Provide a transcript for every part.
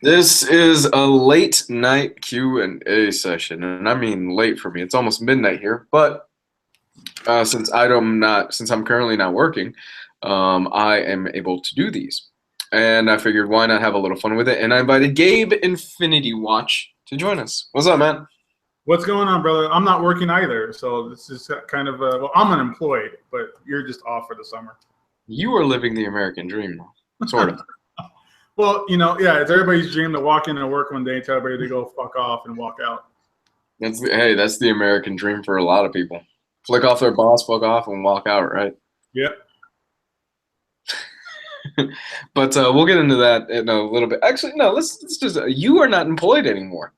This is a late night Q&A session, and I mean late for me. It's almost midnight here, but since I'm currently not working, I am able to do these, and I figured why not have a little fun with it. And I invited Gabeinfinitywatch to join us. What's up, man? What's going on, brother? I'm not working either, so this is kind of well, I'm unemployed, but you're just off for the summer. You are living the American dream now, sort of. Well, yeah, it's everybody's dream to walk into work one day and tell everybody to go fuck off and walk out. That's the American dream for a lot of people. Flick off their boss, fuck off, and walk out, right? Yep. But we'll get into that in a little bit. Actually, no, let's just. You are not employed anymore.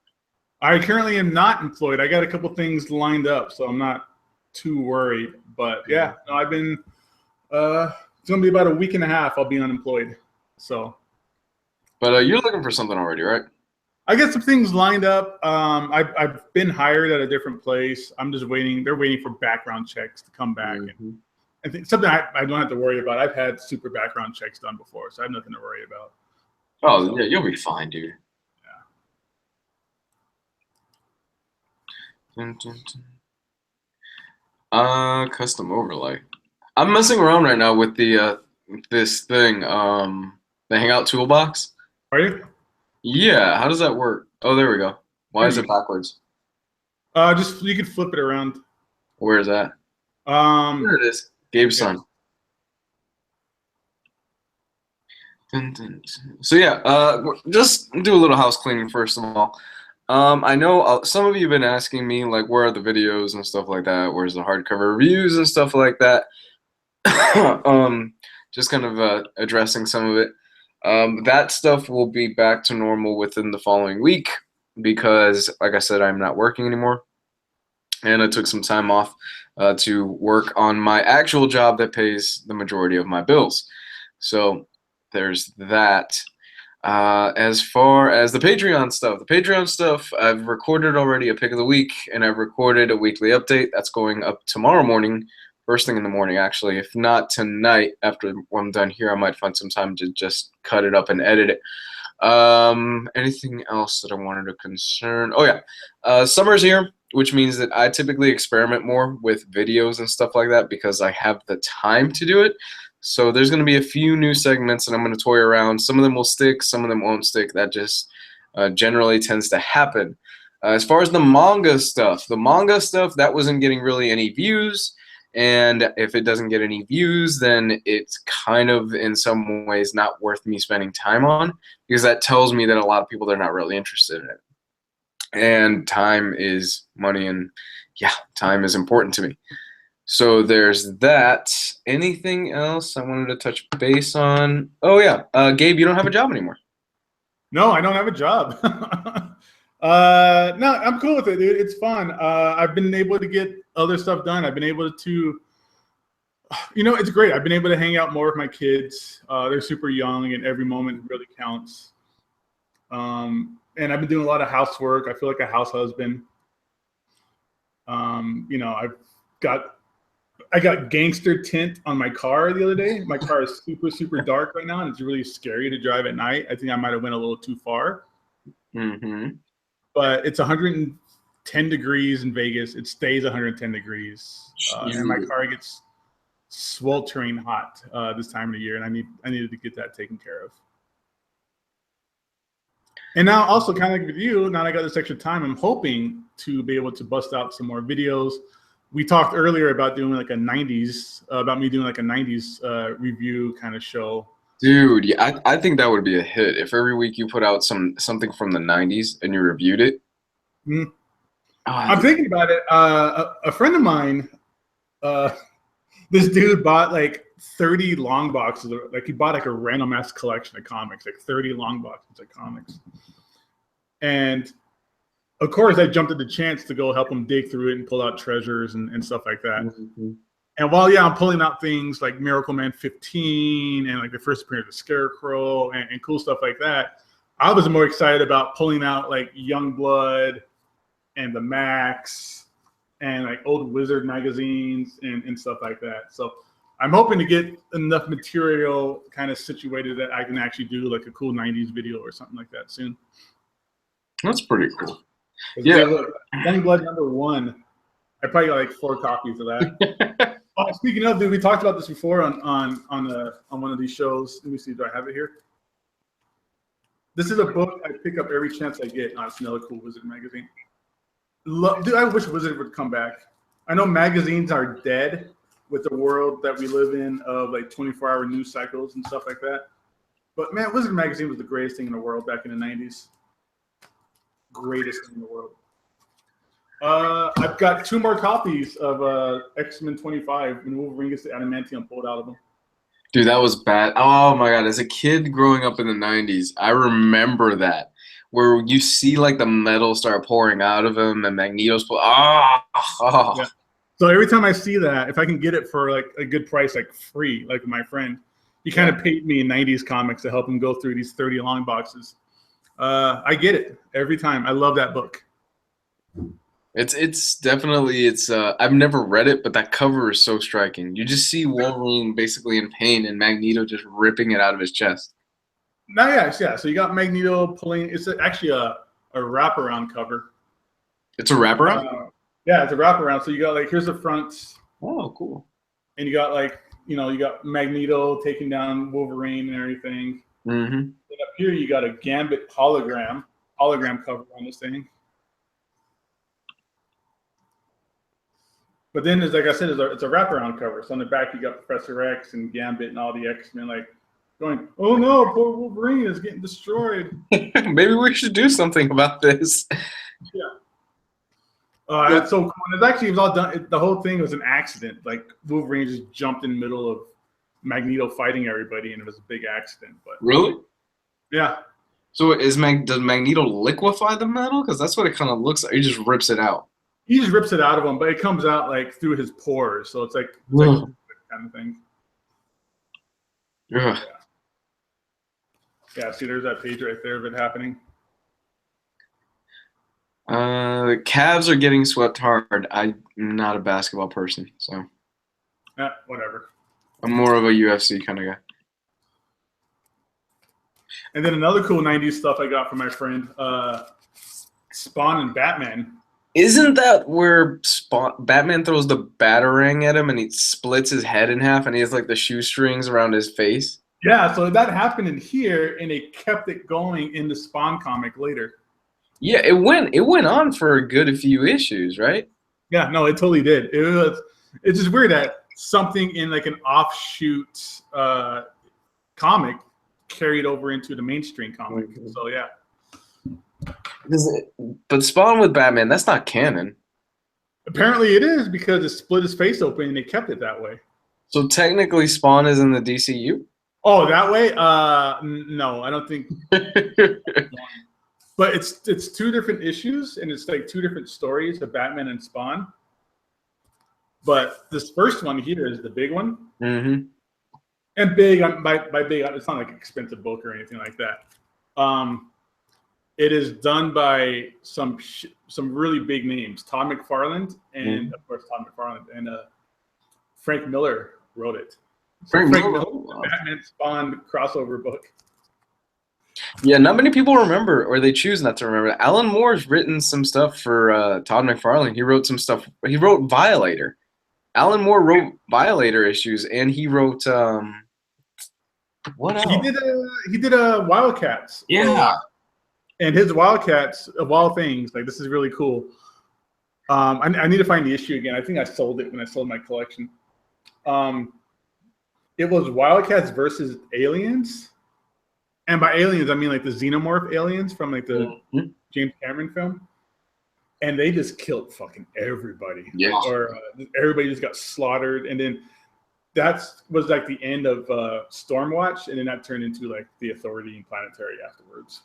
I currently am not employed. I got a couple things lined up, so I'm not too worried. But yeah, no, I've been. It's gonna be about a week and a half. I'll be unemployed. So. But you're looking for something already, right? I got some things lined up. I've been hired at a different place. I'm just waiting. They're waiting for background checks to come back. And I think something I don't have to worry about. I've had super background checks done before, so I have nothing to worry about. Oh, so, yeah, you'll be fine, dude. Yeah. Custom overlay. I'm messing around right now with the this thing, the Hangout toolbox. Are you? Yeah, how does that work? Oh, there we go. Why is it backwards? Just you can flip it around. Where is that? There it is. Gabe's son. So yeah, just do a little house cleaning first of all. I know some of you have been asking me like, where are the videos and stuff like that? Where's the hardcover reviews and stuff like that? Just kind of addressing some of it. That stuff will be back to normal within the following week because, like I said, I'm not working anymore. And I took some time off to work on my actual job that pays the majority of my bills. So there's that. As far as the Patreon stuff, I've recorded already a pick of the week, and I've recorded a weekly update. That's going up tomorrow morning. First thing in the morning, actually. If not tonight, after I'm done here, I might find some time to just cut it up and edit it. Anything else that I wanted to concern? Oh, yeah. Summer's here, which means that I typically experiment more with videos and stuff like that because I have the time to do it. So there's going to be a few new segments, and I'm going to toy around. Some of them will stick. Some of them won't stick. That just generally tends to happen. As far as the manga stuff, that wasn't getting really any views. And if it doesn't get any views, then it's kind of in some ways not worth me spending time on because that tells me that a lot of people are not really interested in it. And time is money, and yeah, time is important to me. So there's that. Anything else I wanted to touch base on? Oh, yeah. Gabe, you don't have a job anymore. No, I don't have a job. No, I'm cool with it, dude. It's fun. I've been able to get other stuff done. I've been able to, it's great. I've been able to hang out more with my kids. They're super young, and every moment really counts. And I've been doing a lot of housework. I feel like a house husband. I got gangster tint on my car the other day. My car is super, super dark right now, and it's really scary to drive at night. I think I might have went a little too far. But it's 110 degrees in Vegas. It stays 110 degrees, and my car gets sweltering hot this time of the year, and I needed to get that taken care of. And now, also kind of like with you, now I got this extra time, I'm hoping to be able to bust out some more videos. We talked earlier about doing like a 90s, about me doing like a 90s review kind of show. Dude, yeah, I think that would be a hit if every week you put out something from the 90s and you reviewed it. I'm thinking about it. A friend of mine, this dude bought like 30 long boxes. Like he bought like a random ass collection of comics, like 30 long boxes of comics. And of course, I jumped at the chance to go help him dig through it and pull out treasures and stuff like that. And while, I'm pulling out things like Miracle Man 15 and like the first appearance of Scarecrow and cool stuff like that, I was more excited about pulling out like Youngblood and the Max and like old Wizard magazines and stuff like that. So I'm hoping to get enough material kind of situated that I can actually do like a cool 90s video or something like that soon. That's pretty cool. Yeah, look, Youngblood #1. I probably got like 4 copies of that. Oh, speaking of, dude, we talked about this before on one of these shows. Let me see, do I have it here? This is a book I pick up every chance I get. Oh, it's another cool Wizard magazine. Dude, I wish Wizard would come back. I know magazines are dead with the world that we live in of like 24-hour news cycles and stuff like that. But man, Wizard magazine was the greatest thing in the world back in the 90s. Greatest thing in the world. I've got 2 more copies of X-Men 25 when Wolverine gets the adamantium pulled out of him. Dude, that was bad. Oh my god, as a kid growing up in the 90s, I remember that. Where you see like the metal start pouring out of him and Magneto's oh. Yeah. So every time I see that, if I can get it for like a good price, like free, like my friend, he kind of paid me in 90s comics to help him go through these 30 long boxes. I get it every time. I love that book. It's definitely I've never read it, but that cover is so striking. You just see Wolverine basically in pain and Magneto just ripping it out of his chest. No, yeah. So you got Magneto pulling. It's actually a wraparound cover. It's a wraparound? Yeah, it's a wraparound. So you got like, here's the front. Oh, cool. And you got like, you got Magneto taking down Wolverine and everything. Mm-hmm. And up here you got a Gambit hologram cover on this thing. But then, like I said, it's a wraparound cover. So on the back, you got Professor X and Gambit and all the X-Men like going, oh no, poor Wolverine is getting destroyed. Maybe we should do something about this. Yeah. That's so cool. And it was all done. The whole thing was an accident. Like Wolverine just jumped in the middle of Magneto fighting everybody, and it was a big accident. But really? Yeah. So does Magneto liquefy the metal? Because that's what it kind of looks like. He just rips it out. He just rips it out of him, but it comes out like through his pores. So it's like a kind of thing. Yeah. Yeah, see, there's that page right there of it happening. The Cavs are getting swept hard. I'm not a basketball person, so. Whatever. I'm more of a UFC kind of guy. And then another cool 90s stuff I got from my friend, Spawn and Batman. Isn't that where Batman throws the batarang at him and he splits his head in half and he has like the shoestrings around his face? Yeah, so that happened in here, and they kept it going in the Spawn comic later. Yeah, it went on for a good few issues, right? Yeah, no, it totally did. It's just weird that something in like an offshoot comic carried over into the mainstream comic. Mm-hmm. So yeah. But Spawn with Batman, that's not canon. Apparently it is, because it split his face open and they kept it that way. So technically Spawn is in the DCU? Oh, that way? No, I don't think. But it's 2 different issues, and it's like 2 different stories of Batman and Spawn. But this first one here is the big one. Mm-hmm. And big, by big, it's not like an expensive book or anything like that. It is done by some really big names. Todd McFarlane, and of course Todd McFarlane, and Frank Miller wrote it. Frank Miller, the Batman Spawn crossover book. Yeah, not many people remember, or they choose not to remember. Alan Moore's written some stuff for Todd McFarlane. He wrote some stuff. He wrote Violator. Alan Moore wrote Violator issues, and he wrote what else? He did a Wildcats. Yeah. And his Wildcats, of all things, like, this is really cool. I need to find the issue again. I think I sold it when I sold my collection. It was Wildcats versus aliens. And by aliens, I mean like the xenomorph aliens from like the James Cameron film. And they just killed fucking everybody. Yeah. Or everybody just got slaughtered. And then that was like the end of Stormwatch. And then that turned into like the Authority and Planetary afterwards.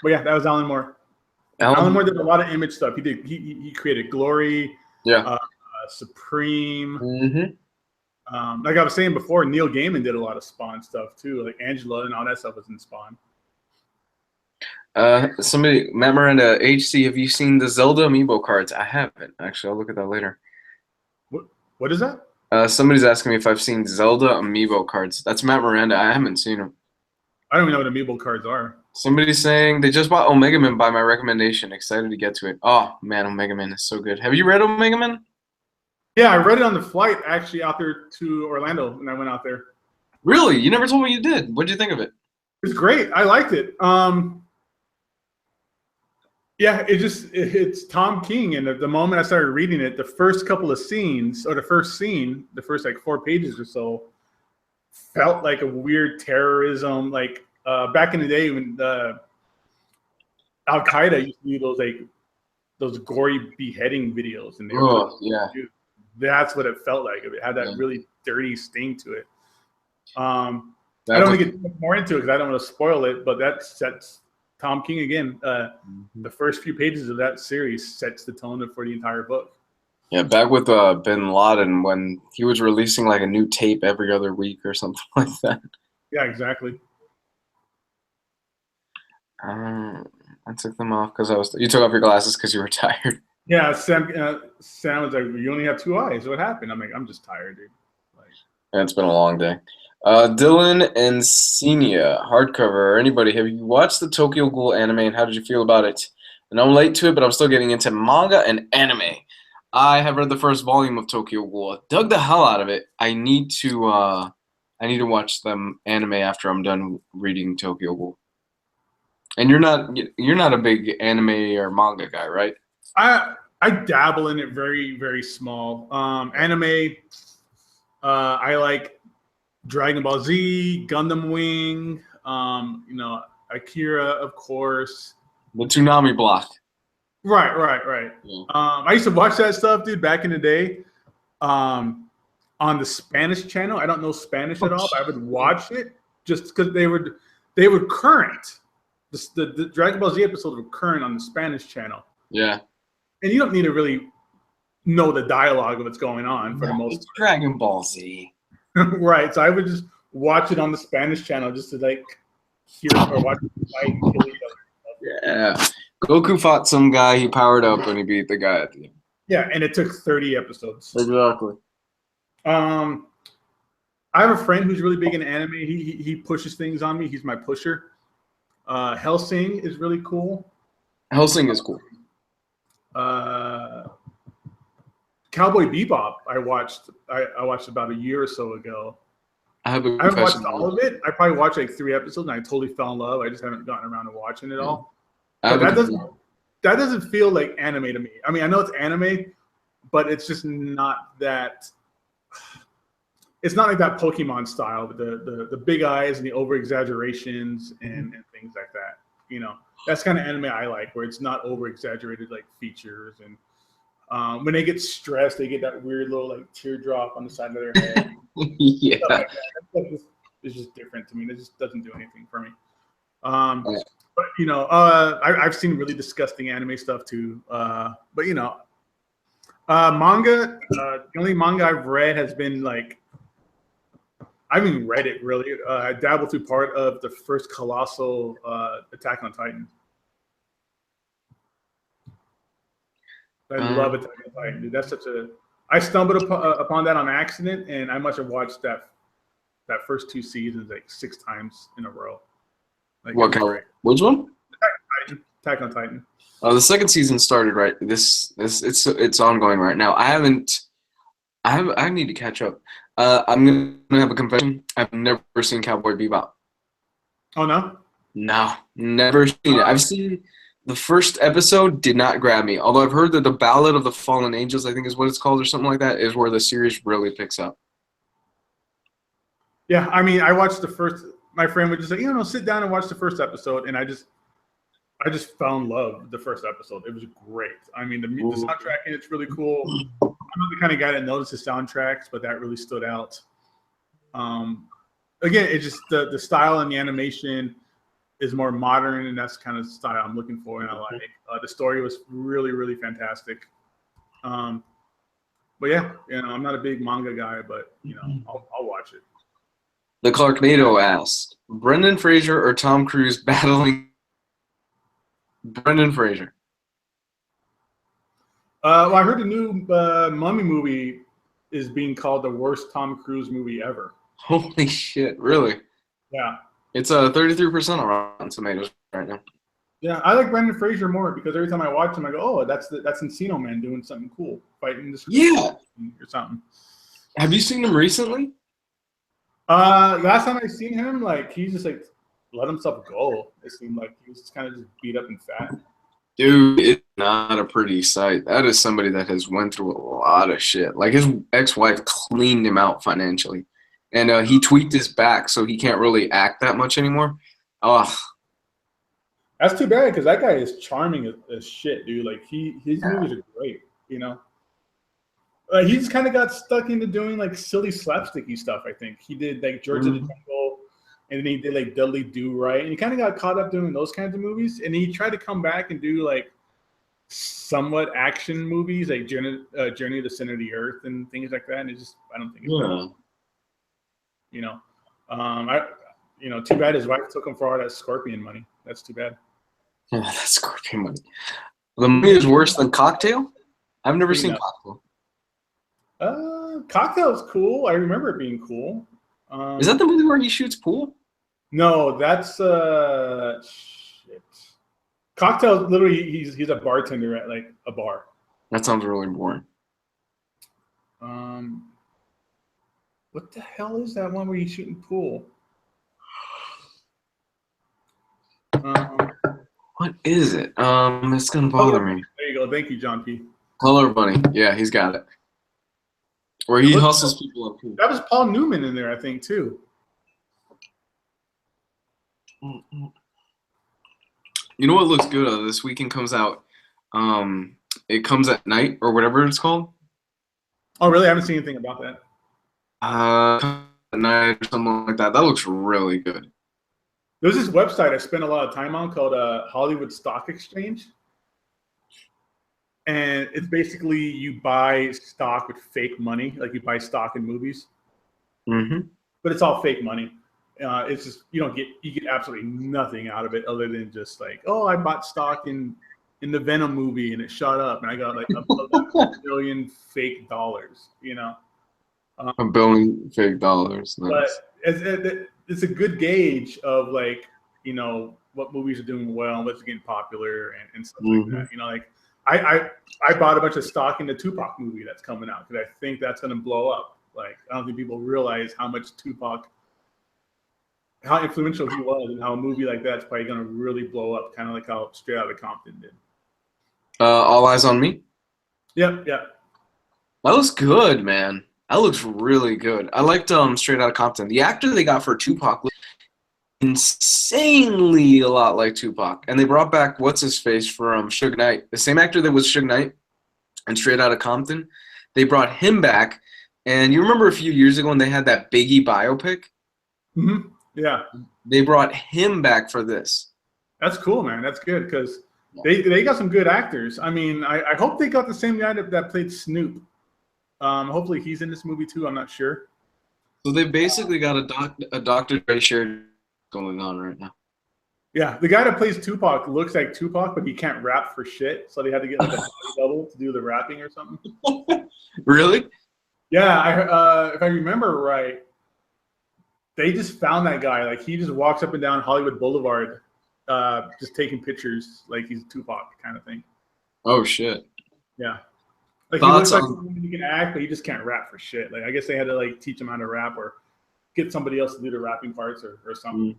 But yeah, that was Alan Moore. Alan Moore did a lot of Image stuff. He created Glory, Supreme. Mm-hmm. Like I was saying before, Neil Gaiman did a lot of Spawn stuff too. Like Angela and all that stuff was in Spawn. Matt Miranda, HC, have you seen the Zelda amiibo cards? I haven't. Actually, I'll look at that later. What What is that? Somebody's asking me if I've seen Zelda amiibo cards. That's Matt Miranda. I haven't seen them. I don't even know what amiibo cards are. Somebody's saying they just bought Omega Man by my recommendation. Excited to get to it. Oh, man, Omega Man is so good. Have you read Omega Man? Yeah, I read it on the flight, actually, out there to Orlando when I went out there. Really? You never told me you did. What did you think of it? It's great. I liked it. Yeah, it's Tom King, and at the moment I started reading it, the first couple of scenes, or the first scene, the first like 4 pages or so, felt like a weird terrorism, like back in the day when Al Qaeda used to do those gory beheading videos, and that's what it felt like. It had that really dirty sting to it. I don't want to get more into it because I don't want to spoil it, but that's Tom King again. The first few pages of that series sets the tone for the entire book. Yeah, back with Bin Laden when he was releasing like a new tape every other week or something like that. Yeah, exactly. I took them off because you took off your glasses because you were tired. Yeah, Sam was like, "You only have 2 eyes. What happened?" I'm like, "I'm just tired, dude." Yeah, it's been a long day. Dylan and Senia, Hardcover, or anybody, have you watched the Tokyo Ghoul anime and how did you feel about it? And I'm late to it, but I'm still getting into manga and anime. I have read the first volume of Tokyo Ghoul. Dug the hell out of it. I need to watch them anime after I'm done reading Tokyo Ghoul. And you're not a big anime or manga guy, right? I dabble in it very, very small. Anime, I like Dragon Ball Z, Gundam Wing, Akira, of course. The Toonami block. Right. Yeah. I used to watch that stuff, dude, back in the day. On the Spanish channel. I don't know Spanish at all, but I would watch it just because they were current. The Dragon Ball Z episodes were current on the Spanish channel. Yeah. And you don't need to really know the dialogue of what's going on for the most part. Dragon Ball Z. Right. So I would just watch it on the Spanish channel just to like hear or watch it fight and kill each other. Yeah. Goku fought some guy, he powered up and he beat the guy at the end. Yeah, and it took 30 episodes. Exactly. I have a friend who's really big in anime. He pushes things on me. He's my pusher. Hellsing is really cool. Hellsing is cool. Cowboy Bebop I watched about a year or so ago. I haven't watched all of it. I probably watched like 3 episodes and I totally fell in love. I just haven't gotten around to watching it all. But that doesn't feel like anime to me. I mean, I know it's anime, but it's just not that. It's not like that Pokemon style, with the big eyes and the over exaggerations and things like that. You know, that's kind of anime I like, where it's not over exaggerated like features, and when they get stressed, they get that weird little like teardrop on the side of their head. Yeah, like that. It's just different to me. It just doesn't do anything for me. But you know, I've seen really disgusting anime stuff too. But you know, manga. The only manga I've read has been like. I haven't even read it really. I dabbled through part of the first Colossal Attack on Titan. I love Attack on Titan, dude. That's such a. I stumbled upon that on accident, and I must have watched that first 2 seasons like 6 times in a row. Like, what kind? Which one? Attack on Titan. The second season started right. It's ongoing right now. I need to catch up. I'm gonna have a confession. I've never seen Cowboy Bebop. Oh no? No, never seen it. I've seen the first episode. Did not grab me. Although I've heard that the Ballad of the Fallen Angels, I think is what it's called, or something like that, is where the series really picks up. Yeah, I mean, I watched the first. My friend would just say, sit down and watch the first episode, and I just fell in love with the first episode. It was great. I mean, the soundtrack in it's really cool. I'm not the kind of guy that notices soundtracks, but that really stood out. Again, it's just the style and the animation is more modern, and that's the kind of style I'm looking for, and I like. The story was really, really fantastic. But yeah, I'm not a big manga guy, but I'll watch it. The Clarknado asked, Brendan Fraser or Tom Cruise battling? Brendan Fraser. Well, I heard the new Mummy movie is being called the worst Tom Cruise movie ever. Holy shit! Really? Yeah. It's 33% on Rotten Tomatoes right now. Yeah, I like Brendan Fraser more because every time I watch him, I go, "Oh, that's Encino Man doing something cool, fighting this Yeah. or something." Have you seen him recently? Last time I seen him, like he just like let himself go. It seemed like he was just kind of just beat up and fat. Dude, it's not a pretty sight. That is somebody that has went through a lot of shit. Like his ex-wife cleaned him out financially, and he tweaked his back, so he can't really act that much anymore. Ugh. That's too bad because that guy is charming as shit, dude. Like his movies are great, you know. He just kind of got stuck into doing like silly slapsticky stuff. I think he did like George of the Jungle, and then he did like Dudley Do Right, and he kind of got caught up doing those kinds of movies. And he tried to come back and do like somewhat action movies, like Journey to the Center of the Earth and things like that. And it just I don't think it's you know, too bad his wife took him for all that Scorpion money. That's too bad. Yeah, that's Scorpion money. The movie is worse than Cocktail. I've never seen Cocktail. Cocktail's cool. I remember it being cool. Is that the movie where he shoots pool? No, that's shit. Cocktail, literally, he's a bartender at like a bar. That sounds really boring. What the hell is that one where he's shooting pool? What is it? It's gonna bother me. There you go. Thank you, John P. Color Bunny. Yeah, he's got it. Where he hustles people up. That was Paul Newman in there, I think, too. You know what looks good? This weekend comes out. It comes at night or whatever it's called. Oh, really? I haven't seen anything about that. At night or something like that. That looks really good. There's this website I spent a lot of time on called Hollywood Stock Exchange. And it's basically you buy stock with fake money, like you buy stock in movies. But it's all fake money. It's just you get absolutely nothing out of it other than just like, oh, I bought stock in the Venom movie and it shot up and I got like a billion fake dollars, you know. $1 billion fake dollars. Nice. But it's a good gauge of like, you know, what movies are doing well, what's getting popular and stuff like that. You know, like I bought a bunch of stock in the Tupac movie that's coming out because I think that's going to blow up. Like, I don't think people realize how much Tupac, how influential he was, and how a movie like that's probably going to really blow up, kind of like how Straight Outta Compton did. All Eyes on Me? Yep. That looks good, man. That looks really good. I liked Straight Outta Compton. The actor they got for Tupac looked insanely a lot like Tupac. And they brought back what's-his-face from Suge Knight. The same actor that was Suge Knight and Straight Outta Compton. They brought him back. And you remember a few years ago when they had that Biggie biopic? Yeah. They brought him back for this. That's cool, man. That's good because they got some good actors. I mean, I hope they got the same guy that played Snoop. Hopefully he's in this movie too. I'm not sure. So they basically got a Dr. Dre shirt going on right now. Yeah, the guy that plays Tupac looks like Tupac, but he can't rap for shit. So they had to get like a body double to do the rapping or something. Really? Yeah, if I remember right, they just found that guy. Like he just walks up and down Hollywood Boulevard, just taking pictures like he's Tupac kind of thing. Oh shit. Yeah. Like he looks like he can act, but he just can't rap for shit. Like I guess they had to like teach him how to rap or get somebody else to do the rapping parts or something.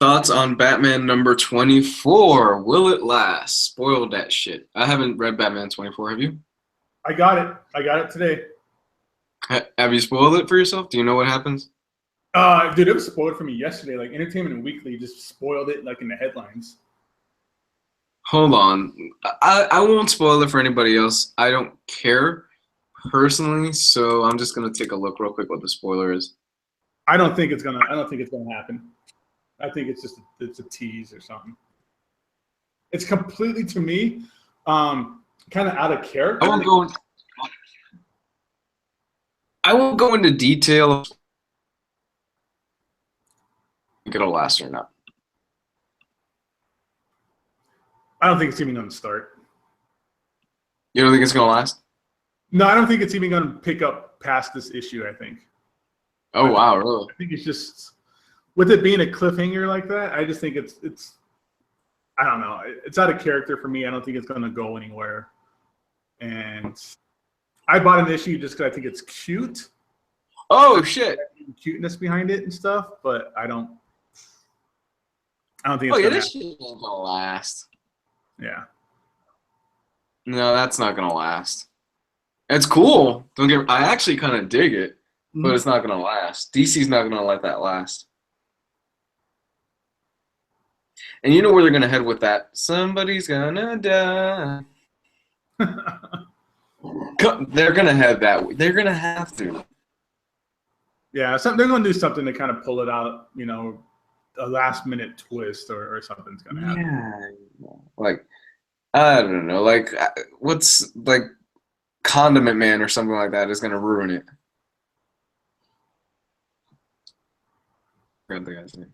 Thoughts on Batman number 24? Will it last? Spoiled that shit. I haven't read Batman 24. Have you? I got it today. Have you spoiled it for yourself? Do you know what happens? Dude, it was spoiled for me yesterday. Like Entertainment Weekly just spoiled it like in the headlines. Hold on. I won't spoil it for anybody else. I don't care personally, so I'm just gonna take a look real quick what the spoiler is. I don't think it's gonna happen. I think it's a tease or something. It's completely to me, kind of out of character. I won't go into detail if it'll last or not. I don't think it's even going to start. You don't think it's going to last? No, I don't think it's even going to pick up past this issue, I think. Oh, wow, really? I think it's just, with it being a cliffhanger like that, I just think it's I don't know. It's out of character for me. I don't think it's going to go anywhere. And I bought an issue just because I think it's cute. Oh, shit. Cuteness behind it and stuff, but I don't think it's yeah, gonna this shit ain't gonna last. Yeah. No, that's not gonna last. It's cool. I actually kind of dig it, but it's not gonna last. DC's not gonna let that last. And you know where they're gonna head with that? Somebody's gonna die. They're gonna head that way. They're gonna have to. Yeah, they're gonna do something to kind of pull it out. You know, a last minute twist or something's gonna happen. Yeah, like I don't know, like what's like Condiment Man or something like that is gonna ruin it. I forgot the guy's name.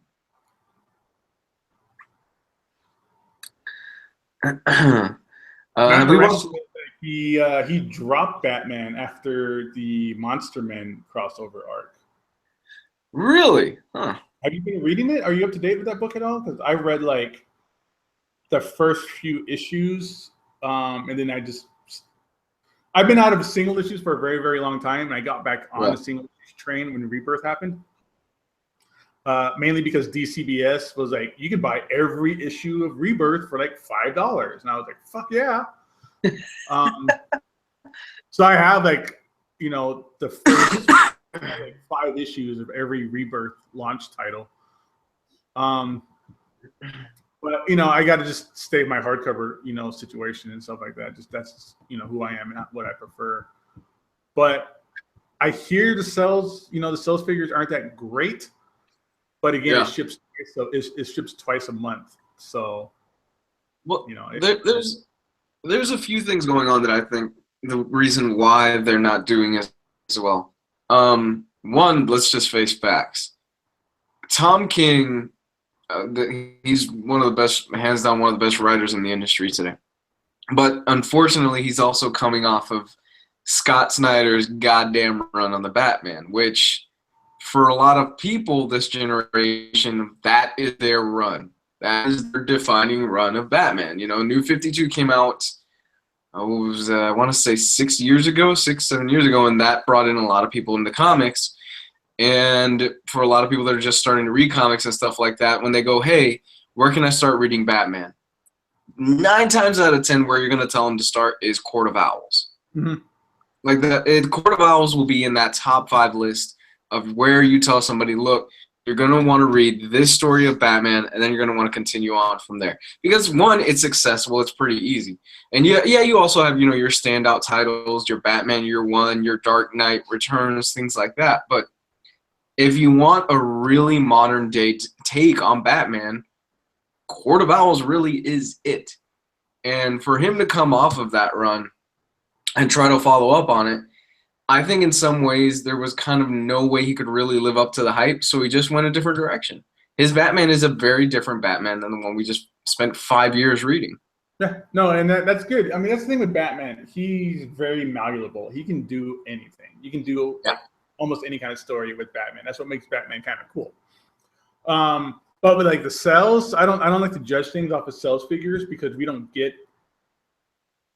Have we watched? He dropped Batman after the Monster Men crossover arc. Really? Huh. Have you been reading it? Are you up to date with that book at all? Because I read like the first few issues, and then I've been out of single issues for a very, very long time, and I got back on the single issue train when Rebirth happened. Mainly because DCBS was like, you can buy every issue of Rebirth for like $5, and I was like, fuck yeah. So I have like, you know, the first like 5 issues of every Rebirth launch title. But you know, I got to just stay my hardcover, you know, situation and stuff like that. That's you know who I am and what I prefer. But I hear the sales, you know, the sales figures aren't that great. But again, it ships twice, so it ships twice a month. So, well, you know, there's a few things going on that I think the reason why they're not doing as well. One, let's just face facts. Tom King, he's one of the best, hands down, one of the best writers in the industry today. But unfortunately, he's also coming off of Scott Snyder's goddamn run on the Batman, which for a lot of people this generation, that is their run. That is their defining run of Batman. You know, New 52 came out, I want to say 6 years ago, 7 years ago, and that brought in a lot of people into comics. And for a lot of people that are just starting to read comics and stuff like that, when they go, hey, where can I start reading Batman? 9 times out of 10, where you're going to tell them to start is Court of Owls. Like Court of Owls will be in that top 5 list of where you tell somebody, look, you're going to want to read this story of Batman, and then you're going to want to continue on from there. Because, one, it's accessible. It's pretty easy. And, yeah, you also have, you know, your standout titles, your Batman Year One, your Dark Knight Returns, things like that. But if you want a really modern-day take on Batman, Court of Owls really is it. And for him to come off of that run and try to follow up on it, I think in some ways there was kind of no way he could really live up to the hype, so he just went a different direction. His Batman is a very different Batman than the one we just spent 5 years reading. Yeah, no, and that's good. I mean, that's the thing with Batman. He's very malleable. He can do anything. You can do almost any kind of story with Batman. That's what makes Batman kind of cool. But with like the sales, I don't like to judge things off of sales figures because we don't get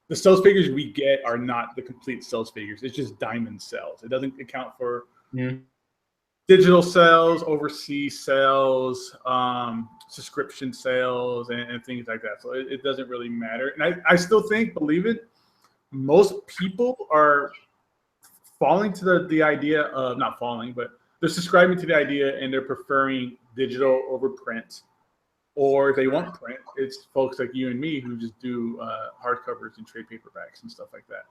the sales figures we get are not the complete sales figures. It's just diamond sales. It doesn't account for digital sales, overseas sales, subscription sales, and things like that. So it doesn't really matter. And I still think, believe it, most people are falling to the idea of, not falling, but they're subscribing to the idea and they're preferring digital over print. Or if they want print, it's folks like you and me who just do hardcovers and trade paperbacks and stuff like that.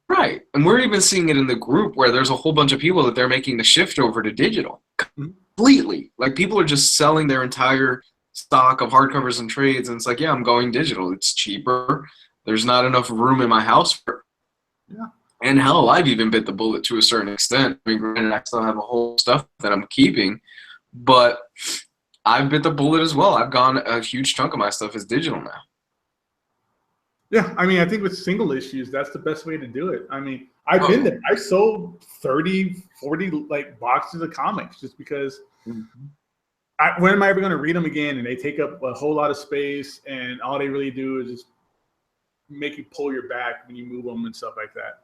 Right. And we're even seeing it in the group where there's a whole bunch of people that they're making the shift over to digital completely. Like people are just selling their entire stock of hardcovers and trades. And it's like, yeah, I'm going digital. It's cheaper. There's not enough room in my house for it. Yeah. And hell, I've even bit the bullet to a certain extent. I mean, granted, I still have a whole stuff that I'm keeping, but I've bit the bullet as well. I've gone a huge chunk of my stuff is digital now. Yeah, I mean, I think with single issues, that's the best way to do it. I mean, I've been there. I sold 30, 40 like boxes of comics just because when am I ever going to read them again? And they take up a whole lot of space, and all they really do is just make you pull your back when you move them and stuff like that.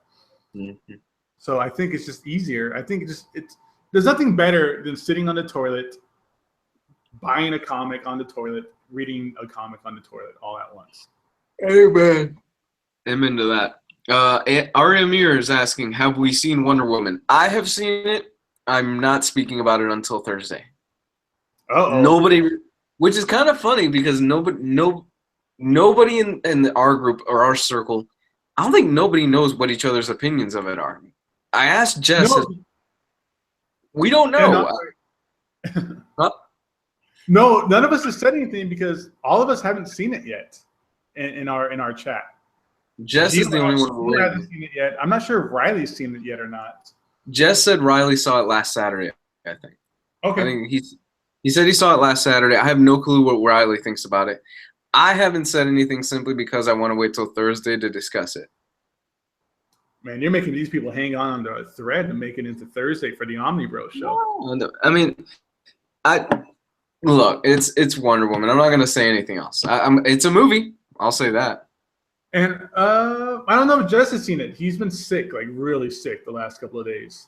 So I think it's just easier. I think there's nothing better than sitting on the toilet, buying a comic on the toilet, reading a comic on the toilet all at once. Amen. I'm into that. Ari Amir is asking, have we seen Wonder Woman? I have seen it. I'm not speaking about it until Thursday. Nobody, which is kind of funny because nobody in our group or our circle, I don't think nobody knows what each other's opinions of it are. I asked Jess. We don't know. Huh? No, none of us have said anything because all of us haven't seen it yet in our chat. Jess is the only one who hasn't seen it yet. I'm not sure if Riley's seen it yet or not. Jess said Riley saw it last Saturday, I think. Okay. I think he said he saw it last Saturday. I have no clue what Riley thinks about it. I haven't said anything simply because I want to wait till Thursday to discuss it. Man, you're making these people hang on to a thread to make it into Thursday for the Omnibro show. No, I mean, look, it's Wonder Woman. I'm not going to say anything else. It's a movie. I'll say that. And I don't know if Jess has seen it. He's been sick, like really sick the last couple of days.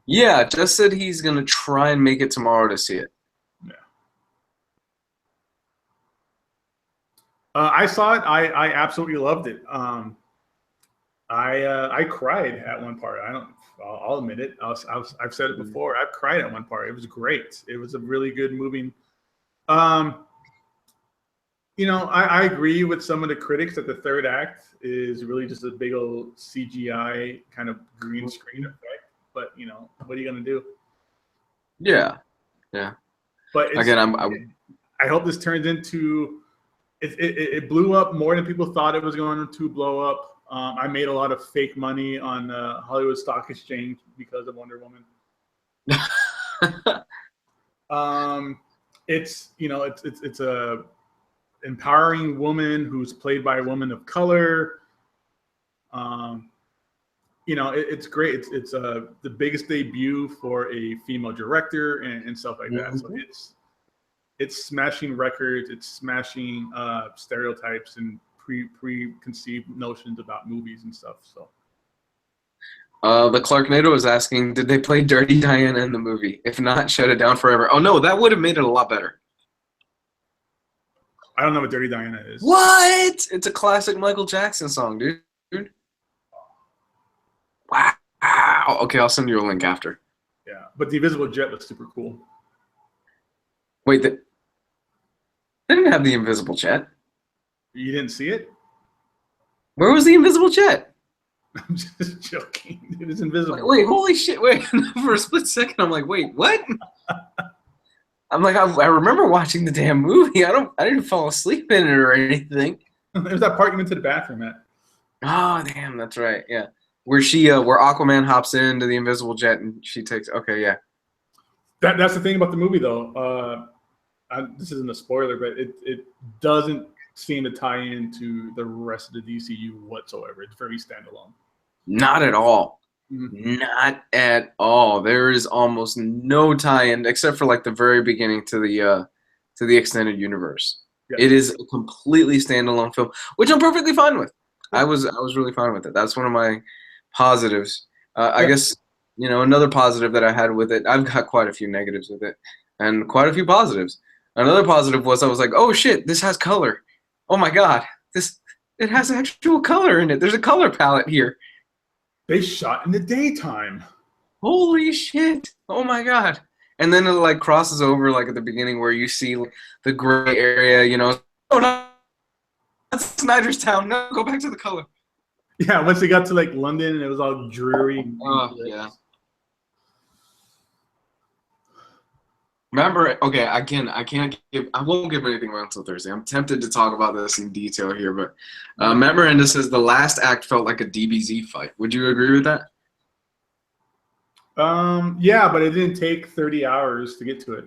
Yeah, Jess said he's going to try and make it tomorrow to see it. Yeah. I saw it. I absolutely loved it. I cried at one part. I'll admit it. I've said it before. I've cried at one part. It was great. It was a really good moving. You know, I agree with some of the critics that the third act is really just a big old CGI kind of green screen effect. But you know, what are you gonna do? Yeah. But again, I hope this turns into. It blew up more than people thought it was going to blow up. I made a lot of fake money on Hollywood Stock Exchange because of Wonder Woman. It's a empowering woman who's played by a woman of color. It's great. It's the biggest debut for a female director and stuff like that. So it's smashing records. It's smashing stereotypes and preconceived notions about movies and stuff. So. The Clarknado is asking, did they play Dirty Diana in the movie? If not, shut it down forever. Oh no, that would have made it a lot better. I don't know what Dirty Diana is. What? It's a classic Michael Jackson song, dude. Wow. Okay, I'll send you a link after. Yeah, but the Invisible Jet was super cool. Wait, they didn't have the Invisible Jet. You didn't see it? Where was the Invisible Jet? I'm just joking. It was invisible. Wait, holy shit. Wait, for a split second, I'm like, wait, what? I'm like, I remember watching the damn movie. I didn't fall asleep in it or anything. It was that part you went to the bathroom at. Oh, damn, that's right. Yeah. Where Aquaman hops into the Invisible Jet and she takes, okay, yeah. That's the thing about the movie, though. This isn't a spoiler, but it doesn't seem to tie into the rest of the DCU whatsoever. It's very standalone. Not at all. Mm-hmm. Not at all. There is almost no tie-in except for like the very beginning to the extended universe. Yeah. It is a completely standalone film, which I'm perfectly fine with. I was really fine with it. That's one of my positives. I guess, another positive that I had with it, I've got quite a few negatives with it and quite a few positives. Another positive was I was like, oh shit, this has color. Oh my god, it has actual color in it. There's a color palette here. They shot in the daytime. Holy shit. Oh my god. And then it like crosses over like at the beginning where you see like, the gray area, oh no, that's Snyderstown. No, go back to the color. Yeah, once they got to like London and it was all dreary. Oh, yeah. Remember, okay, again, I won't give anything away until Thursday. I'm tempted to talk about this in detail here, but Memoranda says the last act felt like a DBZ fight. Would you agree with that? Yeah, but it didn't take 30 hours to get to it.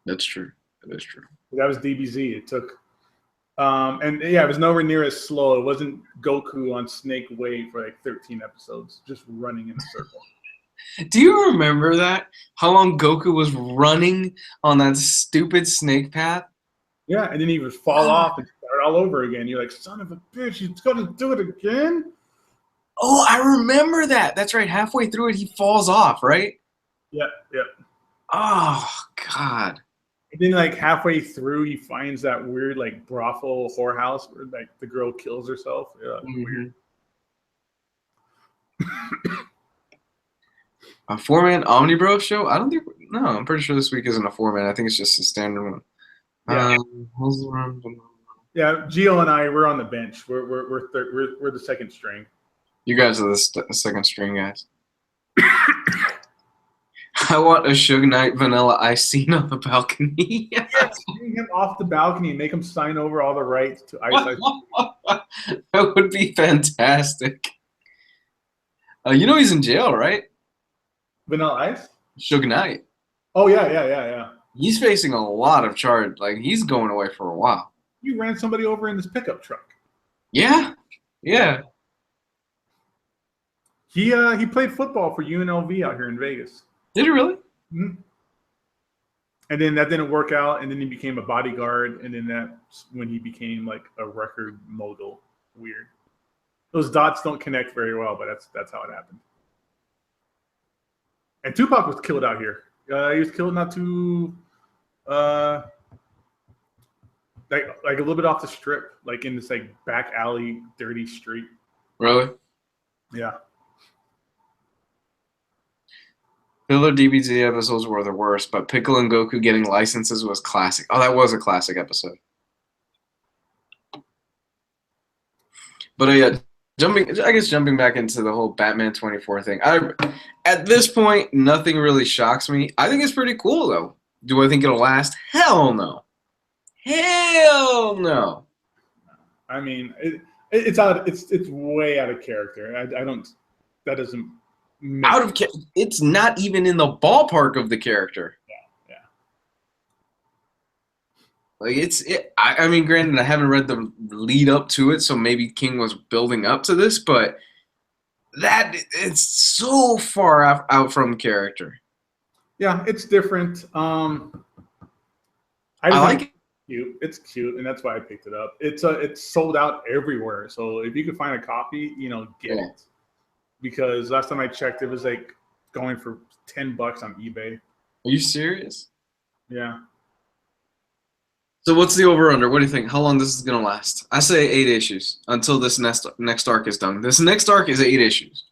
That's true. That is true. That was DBZ. It took And yeah, it was nowhere near as slow. It wasn't Goku on Snake Way for like 13 episodes, just running in a circle. Do you remember that? How long Goku was running on that stupid snake path? Yeah, and then he would fall off and start all over again. You're like, son of a bitch, he's gonna do it again? Oh, I remember that. That's right. Halfway through it, he falls off, right? Yep, yep. Oh, God. And then like halfway through, he finds that weird like brothel whorehouse where like the girl kills herself. Yeah, weird. A 4-man Omnibro show? I don't think. No, I'm pretty sure this week isn't a 4-man. I think it's just a standard one. Yeah. Yeah, Gio and I, we're on the bench. We're the second string. You guys are the second string guys. I want a Suge Knight Vanilla Ice scene on the balcony. Yes, bring him off the balcony and make him sign over all the rights to Ice. That would be fantastic. You know he's in jail, right? Vanilla Ice? Suge Knight. Oh, yeah. He's facing a lot of charge. Like, he's going away for a while. You ran somebody over in this pickup truck. Yeah. He played football for UNLV out here in Vegas. Did he really? Mm-hmm. And then that didn't work out, and then he became a bodyguard, and then that's when he became like a record mogul. Weird. Those dots don't connect very well, but that's how it happened. And Tupac was killed out here. He was killed not too, like a little bit off the strip, like in this like back alley, dirty street. Really? Yeah. Filler DBZ episodes were the worst, but Piccolo and Goku getting licenses was classic. Oh, that was a classic episode. But yeah, jumping back into the whole Batman 24 thing. At this point, nothing really shocks me. I think it's pretty cool though. Do I think it'll last? Hell no. Hell no. I mean, it's way out of character. I don't. That doesn't. It's not even in the ballpark of the character. Yeah. Like I mean, granted, I haven't read the lead up to it, so maybe King was building up to this, but it's so far out from character. Yeah, it's different. I like it. Cute. It's cute, and that's why I picked it up. It's sold out everywhere. So if you can find a copy, get it. Because last time I checked, it was like going for $10 on eBay. Are you serious? Yeah. So what's the over/under? What do you think? How long this is gonna last? I say 8 issues until this next arc is done. This next arc is 8 issues.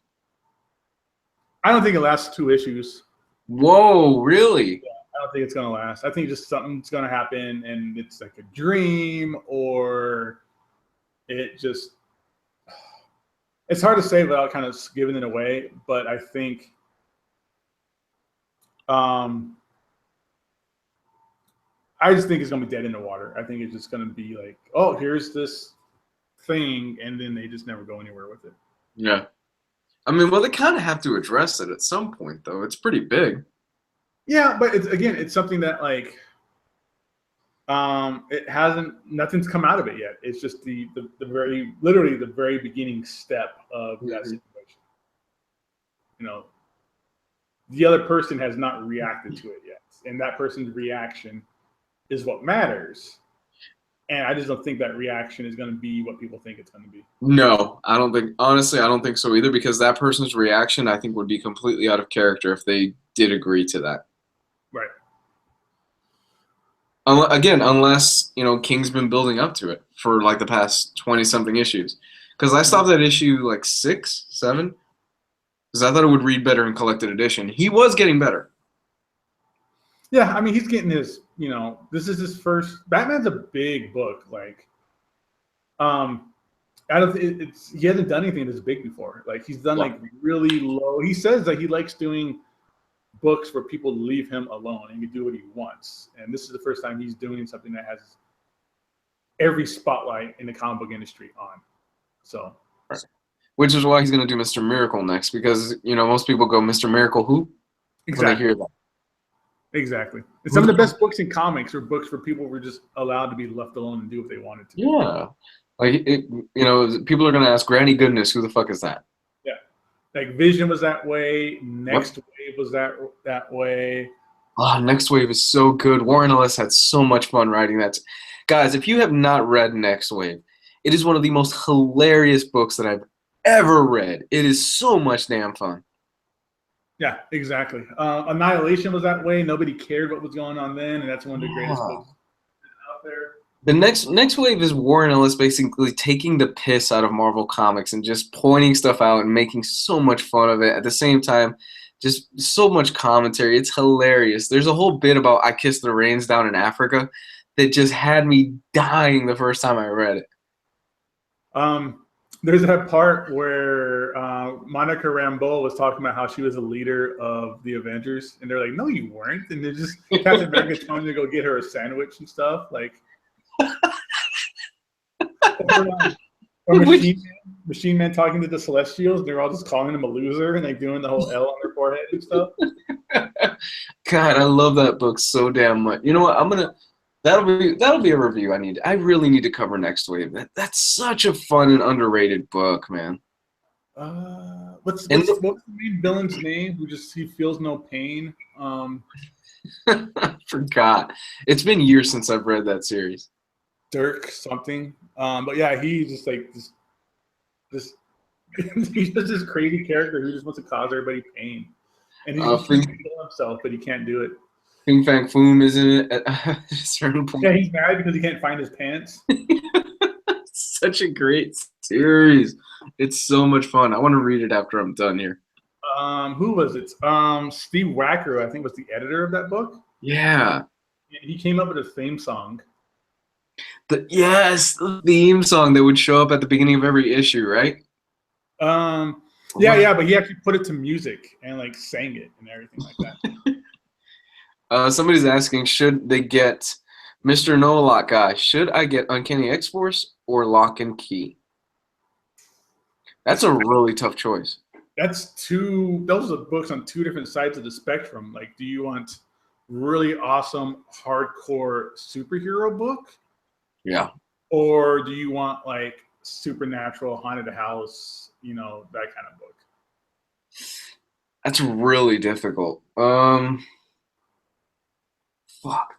I don't think it lasts 2 issues. Whoa, really? Yeah, I don't think it's gonna last. I think just something's gonna happen, and it's like a dream, or it just. It's hard to say without kind of giving it away, but I think I just think it's going to be dead in the water. I think it's just going to be like, oh, here's this thing, and then they just never go anywhere with it. Yeah. I mean, well, they kind of have to address it at some point, though. It's pretty big. Yeah, but it's something that like nothing's come out of it yet. It's just the very beginning step of that situation. The other person has not reacted to it yet, and that person's reaction is what matters. And I just don't think that reaction is going to be what people think it's going to be. No, I don't think so either, because that person's reaction, I think, would be completely out of character if they did agree to that. Right. Again, unless, King's been building up to it for like the past 20-something issues. Because I stopped at issue like 6, 7. Because I thought it would read better in collected edition. He was getting better. Yeah, I mean, he's getting his, this is his first. Batman's a big book. Like, he hasn't done anything this big before. Like, he's done like really low. He says that he likes doing books where people leave him alone and he can do what he wants. And this is the first time he's doing something that has every spotlight in the comic book industry on. So, right. Which is why he's going to do Mr. Miracle next, because most people go, Mr. Miracle who? Exactly. When they hear that. Exactly. And some of the best books in comics are books where people were just allowed to be left alone and do what they wanted to. Yeah. People are going to ask, Granny Goodness, who the fuck is that? Yeah. Like Vision was that way. Nextwave Yep. was that way. Oh, Nextwave is so good. Warren Ellis had so much fun writing that. Guys, if you have not read Nextwave, it is one of the most hilarious books that I've ever read. It is so much damn fun. Yeah, exactly. Annihilation was that way. Nobody cared what was going on then, and that's one of the greatest books out there. The next wave is Warren Ellis basically taking the piss out of Marvel Comics and just pointing stuff out and making so much fun of it. At the same time, just so much commentary. It's hilarious. There's a whole bit about I Kissed the Rains down in Africa that just had me dying the first time I read it. There's that part where Monica Rambeau was talking about how she was a leader of the Avengers, and they're like, "No, you weren't." And they're just Captain America telling her to go get her a sandwich and stuff, like. Or Machine Man talking to the Celestials, and they're all just calling him a loser and like doing the whole L on their forehead and stuff. God, I love that book so damn much. You know what? That'll be a review I need. I really need to cover Nextwave. That's such a fun and underrated book, man. What's the main villain's name? He feels no pain. I forgot. It's been years since I've read that series. Dirk something. But yeah, he's just like this he's just this crazy character who just wants to cause everybody pain. And he's trying to kill himself, but he can't do it. Fing Fang Foom is in it at a certain point. Yeah, he's mad because he can't find his pants. Such a great series. It's so much fun. I want to read it after I'm done here. Who was it? Steve Wacker, I think, was the editor of that book. Yeah. He came up with a theme song. The theme song that would show up at the beginning of every issue, right? Yeah, but he actually put it to music and like sang it and everything like that. Somebody's asking, should they get Mr. No Lock guy? Should I get Uncanny X-Force or Lock and Key? That's a really tough choice. Those are books on two different sides of the spectrum. Like, do you want really awesome hardcore superhero book? Yeah. Or do you want like supernatural haunted house, that kind of book? That's really difficult.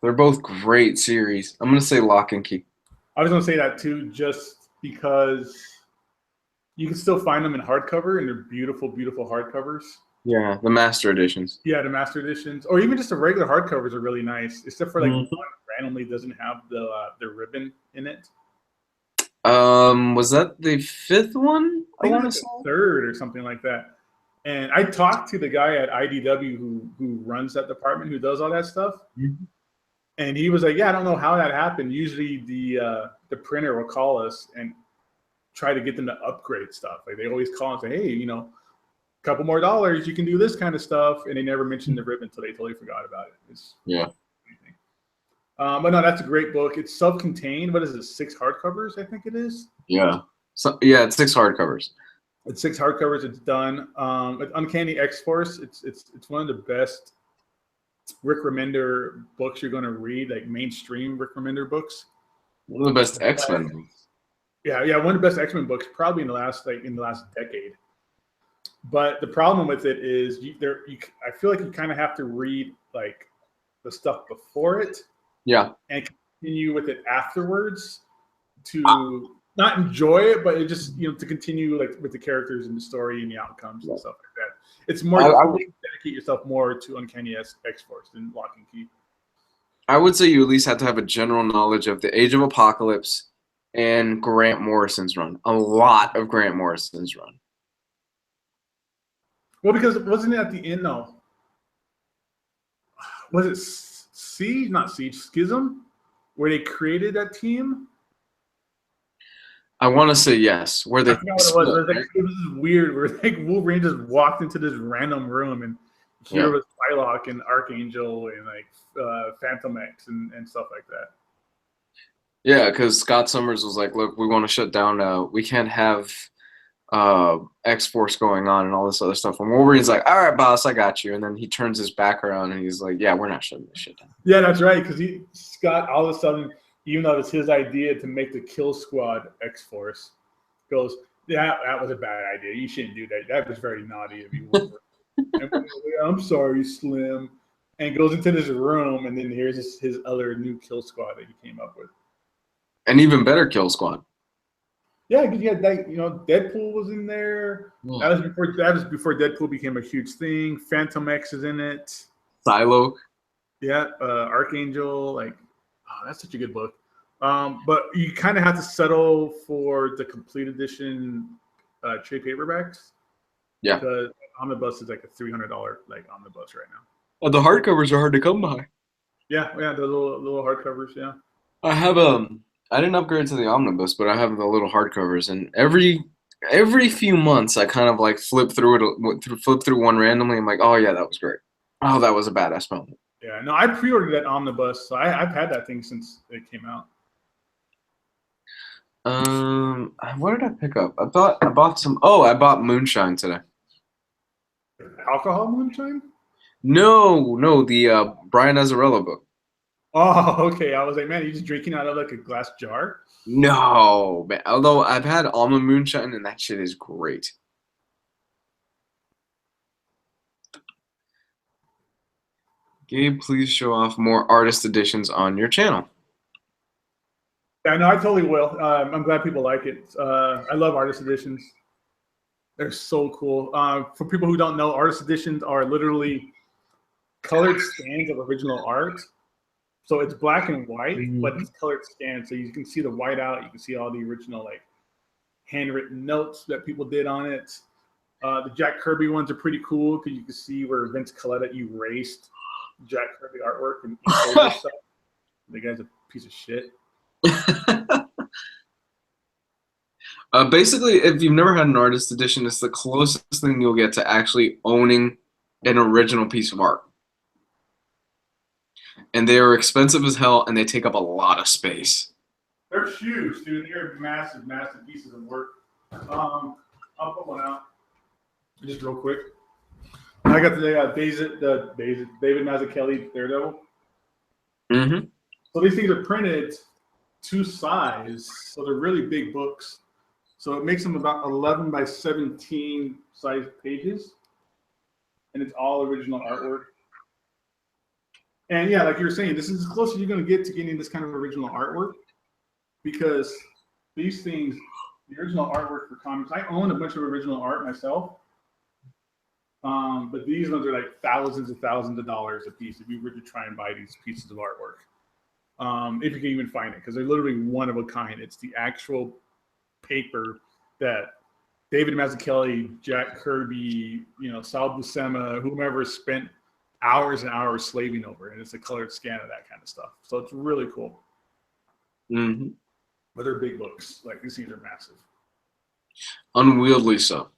They're both great series. I'm gonna say Lock and Key. I was gonna say that too, just because you can still find them in hardcover, and they're beautiful, beautiful hardcovers. Yeah, the master editions. Yeah, the master editions, or even just the regular hardcovers are really nice, except for like one randomly doesn't have the ribbon in it. Was that the fifth one? I want to say third or something like that. And I talked to the guy at IDW who runs that department, who does all that stuff. Mm-hmm. And he was like, "Yeah, I don't know how that happened. Usually the printer will call us and try to get them to upgrade stuff. Like they always call and say, hey, a couple more dollars, you can do this kind of stuff." And they never mentioned the ribbon until they totally forgot about it. But no, that's a great book. It's self-contained. What is it? 6 hardcovers, I think it is. Yeah. It's 6 hardcovers. It's 6 hardcovers. It's done. Uncanny X-Force. It's one of the best Rick Remender books you're going to read, like mainstream Rick Remender books. One of the best X-Men books. Yeah, one of the best X-Men books, probably in the last decade. But the problem with it is, I feel like you kind of have to read like the stuff before it. Yeah. And continue with it afterwards to not enjoy it, but it just, to continue like with the characters and the story and the outcomes and stuff like that. It's more dedicate yourself more to Uncanny X-Force than Lock and Key. I would say you at least have to have a general knowledge of the Age of Apocalypse and Grant Morrison's run. A lot of Grant Morrison's run. Well, because wasn't it at the end though? Was it Schism, where they created that team? I want to say yes. Where they it was weird. Where like Wolverine just walked into this random room, and here was Psylocke and Archangel and like Phantom X and stuff like that. Yeah, because Scott Summers was like, "Look, we want to shut down. We can't have X-Force going on and all this other stuff. And Wolverine's like, all right, boss, I got you. And then he turns his back around and he's like, yeah, we're not shutting this shit down. Yeah, that's right. Because Scott, all of a sudden, even though it's his idea to make the Kill Squad X-Force, goes, yeah, that was a bad idea. You shouldn't do that. That was very naughty of you. I'm sorry, Slim. And goes into this room, and then here's his other new Kill Squad that he came up with. An even better Kill Squad. Yeah, because you had Deadpool was in there. Yeah. That was before Deadpool became a huge thing. Phantom X is in it. Psylocke. Yeah, Archangel. That's such a good book. But you kind of have to settle for the complete edition trade paperbacks. Yeah, because omnibus is like a $300 omnibus right now. The hardcovers are hard to come by. Yeah, the little hardcovers. Yeah, I have I didn't upgrade to the omnibus, but I have the little hardcovers, and every few months I kind of like flip through one randomly. I'm like, oh yeah, that was great. Oh, that was a badass moment. Yeah, no, I pre-ordered that omnibus, so I've had that thing since it came out. What did I pick up? I bought some. Oh, I bought moonshine today. Alcohol moonshine? No, the Brian Azzarello book. Oh, okay. I was like, man, you just drinking out of like a glass jar? No, man. Although I've had almond moonshine, and that shit is great. Gabe, please show off more artist editions on your channel. Yeah, no, I totally will. I'm glad people like it. I love artist editions. They're so cool. For people who don't know, artist editions are literally colored scans of original art. So it's black and white, but it's colored scans. So you can see the white out. You can see all the original handwritten notes that people did on it. The Jack Kirby ones are pretty cool because you can see where Vince Colletta erased Jack Kirby artwork and stuff. The guy's a piece of shit. Basically, if you've never had an artist edition, it's the closest thing you'll get to actually owning an original piece of art. And they are expensive as hell, and they take up a lot of space. They're huge, dude. They're massive, massive pieces of work. I'll put one out just real quick. I got the David Mazzucchelli Daredevil. Mm-hmm. So these things are printed to size, so they're really big books. So it makes them about 11 by 17 size pages, and it's all original artwork. And yeah, like you were saying, this is as close as you're going to get to getting this kind of original artwork, because these things, the original artwork for comics, I own a bunch of original art myself, but these ones are like thousands and thousands of dollars a piece if you were to try and buy these pieces of artwork. If you can even find it, because they're literally one of a kind. It's the actual paper that David Mazzucchelli, Jack Kirby, Sal Buscema, whomever spent hours and hours slaving over, and it's a colored scan of that kind of stuff. So it's really cool. Mm-hmm. But they're big books. Like, these things are massive. Unwieldy so.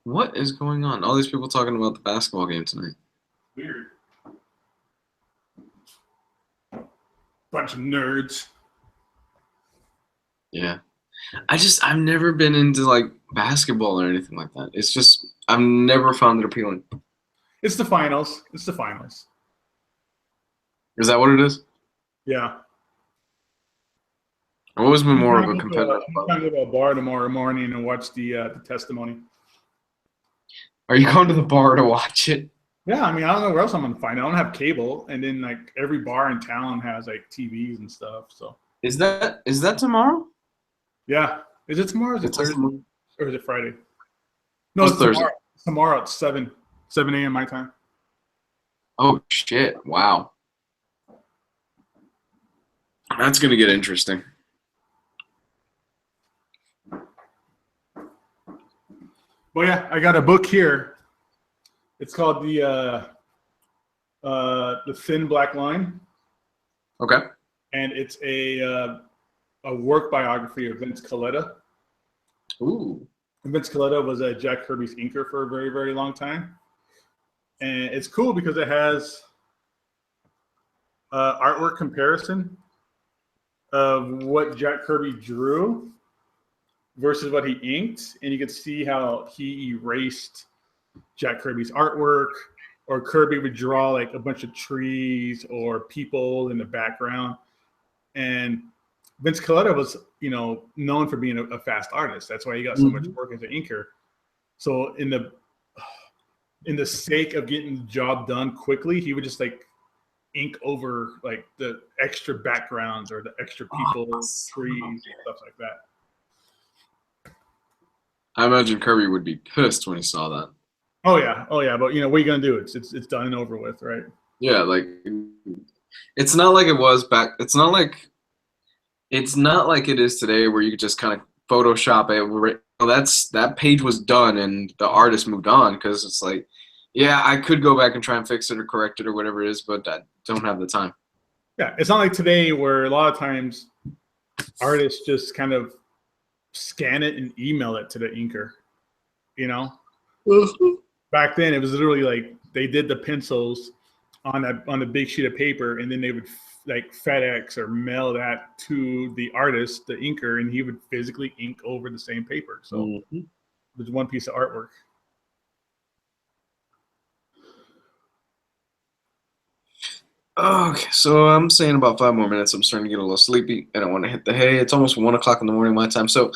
What is going on? All these people talking about the basketball game tonight. Weird. Bunch of nerds. Yeah. I've never been into basketball or anything like that. It's just, I've never found it appealing. It's the finals. Is that what it is? Yeah. I've always been more of a competitor. I'm going to go to a bar tomorrow morning and watch the testimony. Are you going to the bar to watch it? Yeah, I mean, I don't know where else I'm going to find it. I don't have cable, and then every bar in town has TVs and stuff. So is that tomorrow? Yeah. Is it tomorrow? Or is it Thursday? Or is it Friday? No, it's Thursday. Tomorrow at 7 a.m. my time. Oh, shit. Wow. That's going to get interesting. Well, yeah, I got a book here. It's called The Thin Black Line. Okay. And it's a work biography of Vince Colletta. Ooh. And Vince Colletta was Jack Kirby's inker for a very, very long time. And it's cool because it has artwork comparison of what Jack Kirby drew versus what he inked, and you could see how he erased Jack Kirby's artwork, or Kirby would draw like a bunch of trees or people in the background. And Vince Colletta was, known for being a fast artist. That's why he got so much work as an inker. So in the sake of getting the job done quickly, he would just like ink over like the extra backgrounds or the extra people, trees, stuff like that. I imagine Kirby would be pissed when he saw that. Oh yeah. But what are you gonna do? It's done and over with, right? Yeah, like it's not like it was back. It's not like it is today, where you could just kind of Photoshop it. That page was done and the artist moved on, because it's like, yeah, I could go back and try and fix it or correct it or whatever it is, but I don't have the time. Yeah, it's not like today where a lot of times artists just kind of scan it and email it to the inker. Back then it was literally like they did the pencils on a big sheet of paper, and then they would like FedEx or mail that to the artist, the inker, and he would physically ink over the same paper. So there's one piece of artwork. Okay, so I'm saying about 5 more minutes. I'm starting to get a little sleepy, and I want to hit the hay. It's almost 1 o'clock in the morning my time. So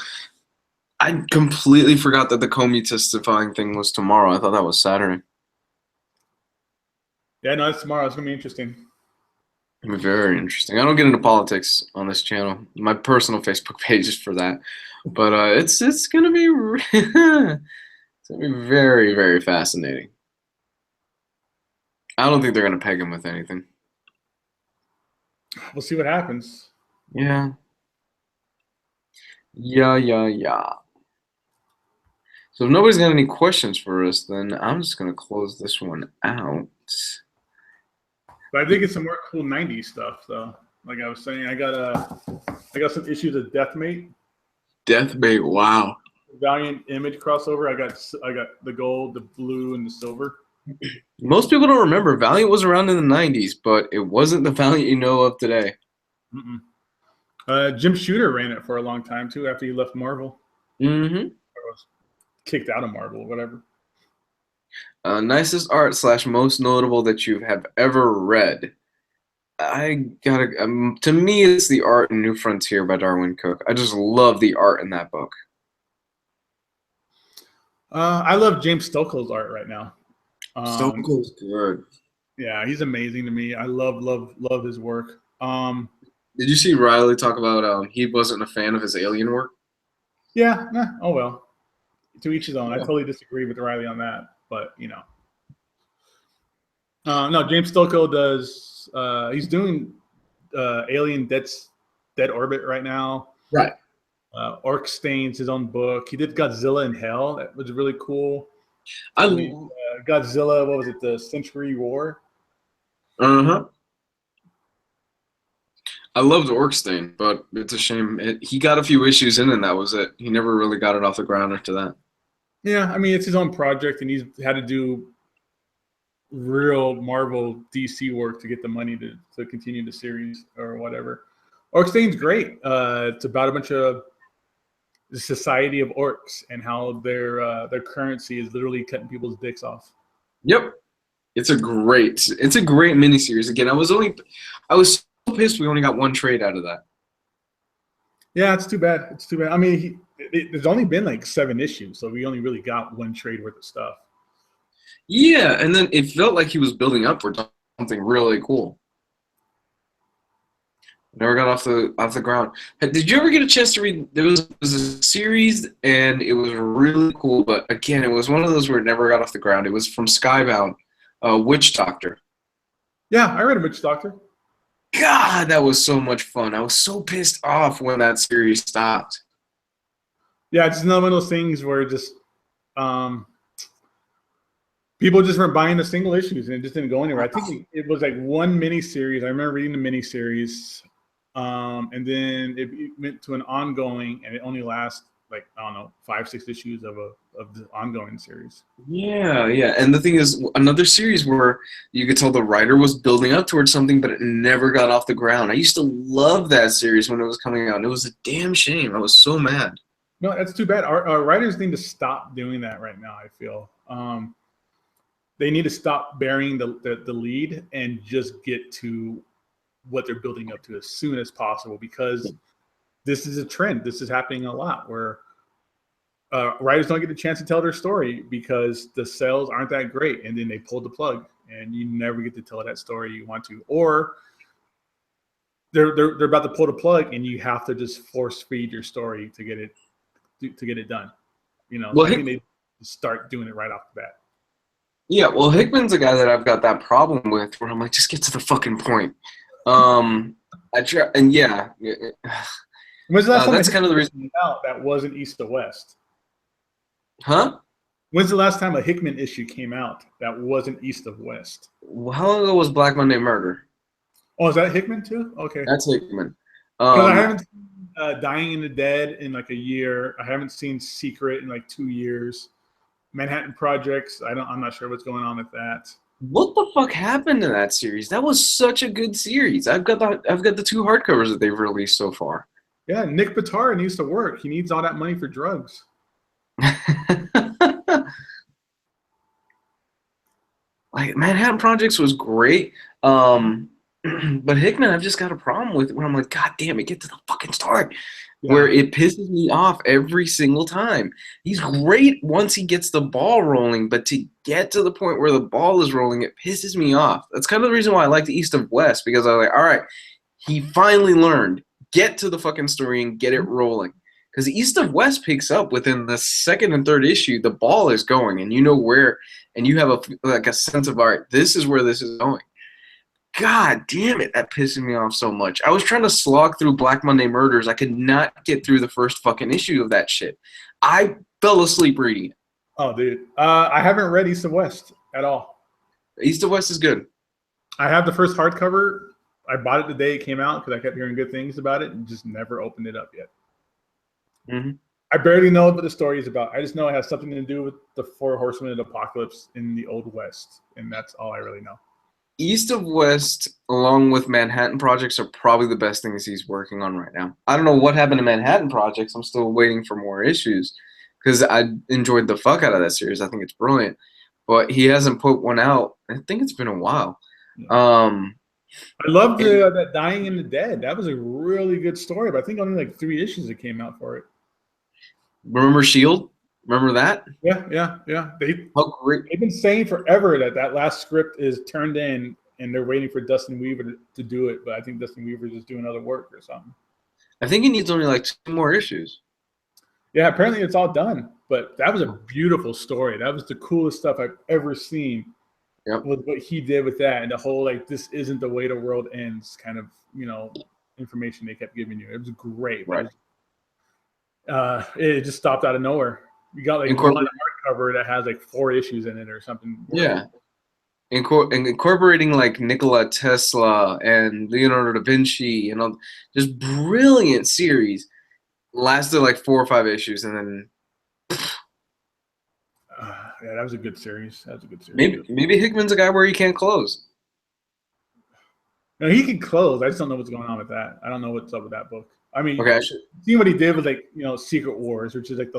I completely forgot that the Comey testifying thing was tomorrow. I thought that was Saturday. Yeah, no, it's tomorrow. It's gonna be interesting. Very interesting. I don't get into politics on this channel. My personal Facebook page is for that, but it's gonna be it's gonna be very, very fascinating. I don't think they're gonna peg him with anything. We'll see what happens. Yeah. So if nobody's got any questions for us, then I'm just gonna close this one out. But I did get some more cool '90s stuff, though. Like I was saying, I got some issues of Deathmate. Deathmate, wow. Valiant Image crossover. I got the gold, the blue, and the silver. Most people don't remember Valiant was around in the '90s, but it wasn't the Valiant you know of today. Jim Shooter ran it for a long time too after he left Marvel. Or was kicked out of Marvel or whatever. Nicest art / most notable that you have ever read. I gotta. To me, it's the art in New Frontier by Darwin Cook. I just love the art in that book. I love James Stokoe's art right now. Stokoe's good. Yeah, he's amazing to me. I love his work. Did you see Riley talk about he wasn't a fan of his Alien work? Yeah. Oh well. To each his own. I totally disagree with Riley on that, but no, James Stokoe does. He's doing Alien Dead Orbit right now. Right. Orc Stains, his own book. He did Godzilla in Hell. That was really cool. Godzilla, what was it? The Century War. I loved Orkstain, but it's a shame. He got a few issues in, and that was it. He never really got it off the ground after that. Yeah, I mean, it's his own project, and he's had to do real Marvel DC work to get the money to continue the series or whatever. Orkstain's great. It's about a bunch of the society of orcs and how their currency is literally cutting people's dicks off. Yep, it's a great miniseries. Again, I was so pissed we only got 1 trade out of that. Yeah, it's too bad. I mean, there's only been like 7 issues, so we only really got 1 trade worth of stuff. Yeah, and then it felt like he was building up for something really cool. Never got off the ground. Did you ever get a chance to read? There was a series, and it was really cool. But again, it was one of those where it never got off the ground. It was from Skybound, Witch Doctor. Yeah, I read a Witch Doctor. God, that was so much fun. I was so pissed off when that series stopped. Yeah, it's another one of those things where just people just weren't buying the single issues, and it just didn't go anywhere. I think it was like 1 miniseries. I remember reading the miniseries, and then it went to an ongoing, and it only lasts like, I don't know, 5-6 issues of the ongoing series. Yeah. And the thing is, another series where you could tell the writer was building up towards something, but it never got off the ground. I used to love that series when it was coming out. It was a damn shame. I was so mad. No, that's too bad. Our writers need to stop doing that right now. I feel they need to stop burying the lead and just get to what they're building up to as soon as possible, because this is a trend. This is happening a lot where writers don't get a chance to tell their story because the sales aren't that great, and then they pull the plug, and you never get to tell that story you want to, or they're about to pull the plug, and you have to just force feed your story to get it done. You know, well, I think they start doing it right off the bat. Yeah, well, Hickman's a guy that I've got that problem with, where I'm like, just get to the fucking point. I try, and yeah. When's the last time that's kind of the reason out that wasn't East to West? Huh? When's the last time a Hickman issue came out that wasn't East of West? Well, how long ago was Black Monday Murder? Oh, is that Hickman too? Okay. That's Hickman. Because I haven't seen Dying in the Dead in like a year. I haven't seen Secret in like 2 years. Manhattan Projects, I'm not sure what's going on with that. What the fuck happened to that series? That was such a good series. I've got the 2 hardcovers that they've released so far. Yeah, Nick Pitara needs to work. He needs all that money for drugs. Like Manhattan Projects was great. But Hickman, I've just got a problem with it where I'm like, God damn it, get to the fucking story. Yeah. Where it pisses me off every single time. He's great once he gets the ball rolling, but to get to the point where the ball is rolling, it pisses me off. That's kind of the reason why I like the East of West, because I was like, all right, he finally learned. Get to the fucking story and get it rolling. Because East of West picks up within the 2nd and 3rd issue. The ball is going, and you know where, and you have a sense of, all right, this is where this is going. God damn it, that pisses me off so much. I was trying to slog through Black Monday Murders. I could not get through the first fucking issue of that shit. I fell asleep reading it. Oh, dude. I haven't read East of West at all. East of West is good. I have the first hardcover. I bought it the day it came out because I kept hearing good things about it and just never opened it up yet. Mm-hmm. I barely know what the story is about. I just know it has something to do with the 4 Horsemen of the Apocalypse in the Old West, and that's all I really know. East of West, along with Manhattan Projects, are probably the best things he's working on right now. I don't know what happened to Manhattan Projects. I'm still waiting for more issues because I enjoyed the fuck out of that series. I think it's brilliant. But he hasn't put one out. I think it's been a while. Yeah. I loved that Dying in the Dead. That was a really good story, but I think only like 3 issues that came out for it. Remember S.H.I.E.L.D.? Remember that? Yeah. They've been saying forever that last script is turned in, and they're waiting for Dustin Weaver to do it. But I think Dustin Weaver is just doing other work or something. I think he needs only like 2 more issues. Yeah, apparently it's all done. But that was a beautiful story. That was the coolest stuff I've ever seen. Yep. With what he did with that, and the whole like this isn't the way the world ends kind of information they kept giving you. It was great. Right. It just stopped out of nowhere. You got like one hardcover that has like 4 issues in it or something. Yeah. Incorporating like Nikola Tesla and Leonardo da Vinci and all, just brilliant series. Lasted like 4 or 5 issues, and then yeah, that was a good series. Maybe Hickman's a guy where he can't close. No, he can close. I just don't know what's going on with that. I don't know what's up with that book. I mean, okay, see what he did with like Secret Wars, which is like the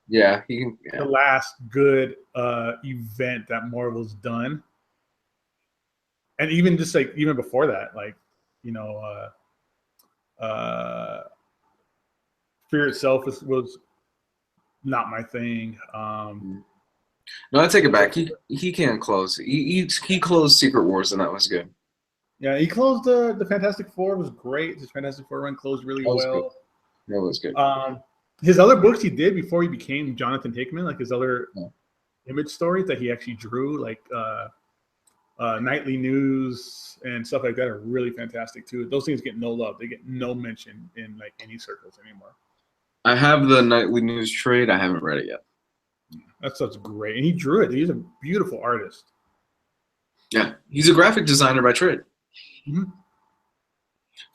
last good event that Marvel's done, and even just like even before that, like Fear itself was not my thing. No, I take it back. He can't close. He closed Secret Wars, and that was good. Yeah, he closed the Fantastic Four. Was great. His Fantastic Four run closed really well. That was good. His other books he did before he became Jonathan Hickman, like his other image stories that he actually drew, like Nightly News and stuff like that, are really fantastic too. Those things get no love. They get no mention in like any circles anymore. I have the Nightly News trade. I haven't read it yet. That stuff's great, and he drew it. He's a beautiful artist. Yeah, he's a graphic designer by trade. Mm-hmm.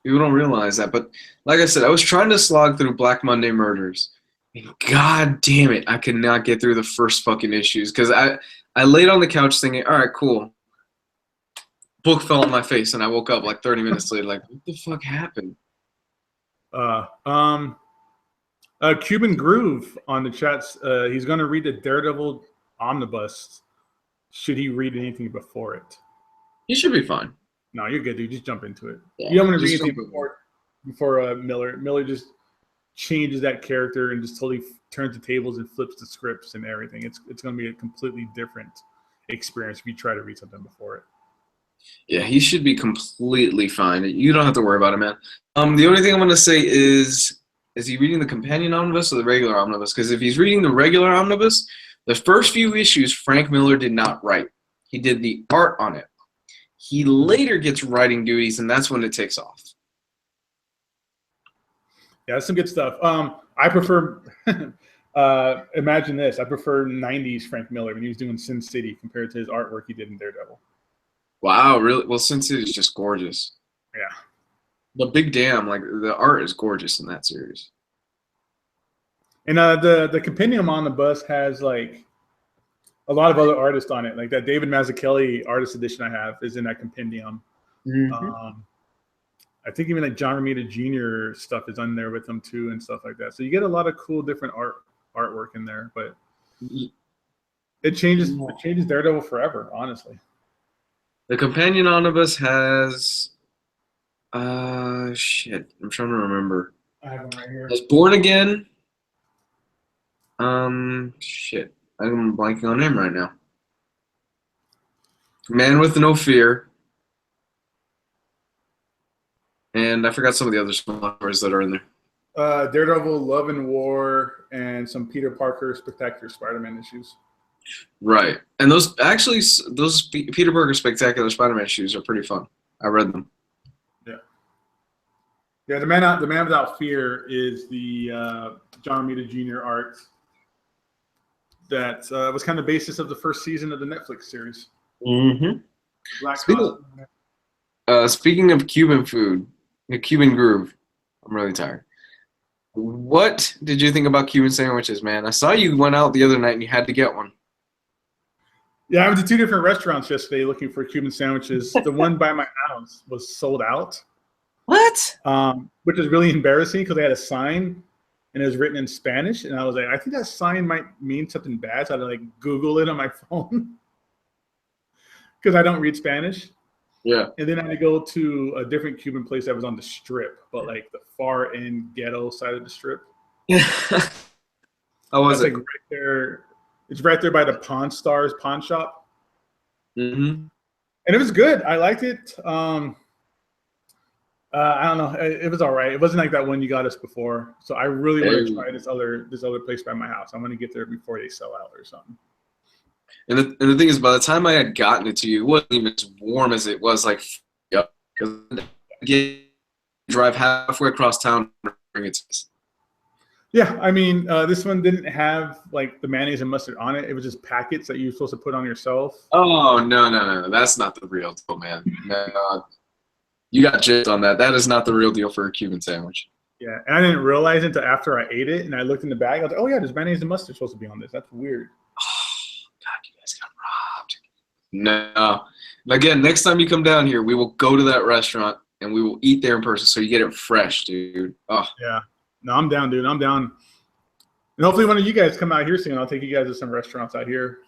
People don't realize that, but like I said, I was trying to slog through Black Monday Murders, and God damn it, I could not get through the first fucking issues because I laid on the couch thinking, all right, cool. Book fell on my face, and I woke up like 30 minutes later, like, what the fuck happened? I Cuban Groove on the chats. He's going to read the Daredevil omnibus. Should he read anything before it? He should be fine. No, you're good, dude. Just jump into it. Yeah, you don't want to read anything before Miller. Miller just changes that character and just totally turns the tables and flips the scripts and everything. It's going to be a completely different experience if you try to read something before it. Yeah, he should be completely fine. You don't have to worry about it, man. The only thing I'm going to say is he reading the companion omnibus or the regular omnibus? Because if he's reading the regular omnibus, the first few issues Frank Miller did not write. He did the art on it. He later gets writing duties, and that's when it takes off. Yeah, that's some good stuff. I prefer, imagine this, I prefer 90s Frank Miller when he was doing Sin City compared to his artwork he did in Daredevil. Wow, really? Well, Sin City is just gorgeous. Yeah. The Big Damn, like, the art is gorgeous in that series. And the compendium on the bus has, like, a lot of other artists on it. Like that David Mazzucchelli artist edition I have is in that compendium. Mm-hmm. I think even like John Romita Jr. stuff is on there with them too and stuff like that. So you get a lot of cool different artwork in there, but it changes Daredevil forever, honestly. The companion omnibus has shit. I'm trying to remember. I have one right here. Has Born Again. Shit. I'm blanking on him right now. Man with No Fear. And I forgot some of the other small numbers that are in there. Daredevil, Love and War, and some Peter Parker Spectacular Spider-Man issues. Right. And those Peter Parker Spectacular Spider-Man issues are pretty fun. I read them. Yeah. Yeah, the Man Without Fear is the John Romita Jr. art that was kind of the basis of the first season of the Netflix series. Mm-hmm. Speaking of Cuban food, the Cuban Groove, I'm really tired. What did you think about Cuban sandwiches, man? I saw you went out the other night and you had to get one. Yeah, I went to 2 different restaurants yesterday looking for Cuban sandwiches. The one by my house was sold out. What? Which is really embarrassing because they had a sign and it was written in Spanish. And I was like, I think that sign might mean something bad. So I had to like Google it on my phone because I don't read Spanish. Yeah. And then I had to go to a different Cuban place that was on the Strip, but like the far end ghetto side of the Strip. Yeah. How was it? Like right there. It's right there by the Pawn Stars pawn shop. Mm-hmm. And it was good. I liked it. I don't know. It was all right. It wasn't like that one you got us before. So I really want to try this other place by my house. I want to get there before they sell out or something. And the thing is, by the time I had gotten it to you, it wasn't even as warm as it was like, yep. Because drive halfway across town and bring it to us. Yeah, I mean, this one didn't have like the mayonnaise and mustard on it. It was just packets that you were supposed to put on yourself. Oh, no. That's not the real deal, man. No, you got gypped on that. That is not the real deal for a Cuban sandwich. Yeah, and I didn't realize it until after I ate it, and I looked in the bag. I was like, oh, yeah, there's mayonnaise and mustard supposed to be on this. That's weird. Oh, God, you guys got robbed. No. Again, next time you come down here, we will go to that restaurant, and we will eat there in person so you get it fresh, dude. Oh. Yeah. No, I'm down, dude. I'm down. And hopefully one of you guys come out here soon. I'll take you guys to some restaurants out here.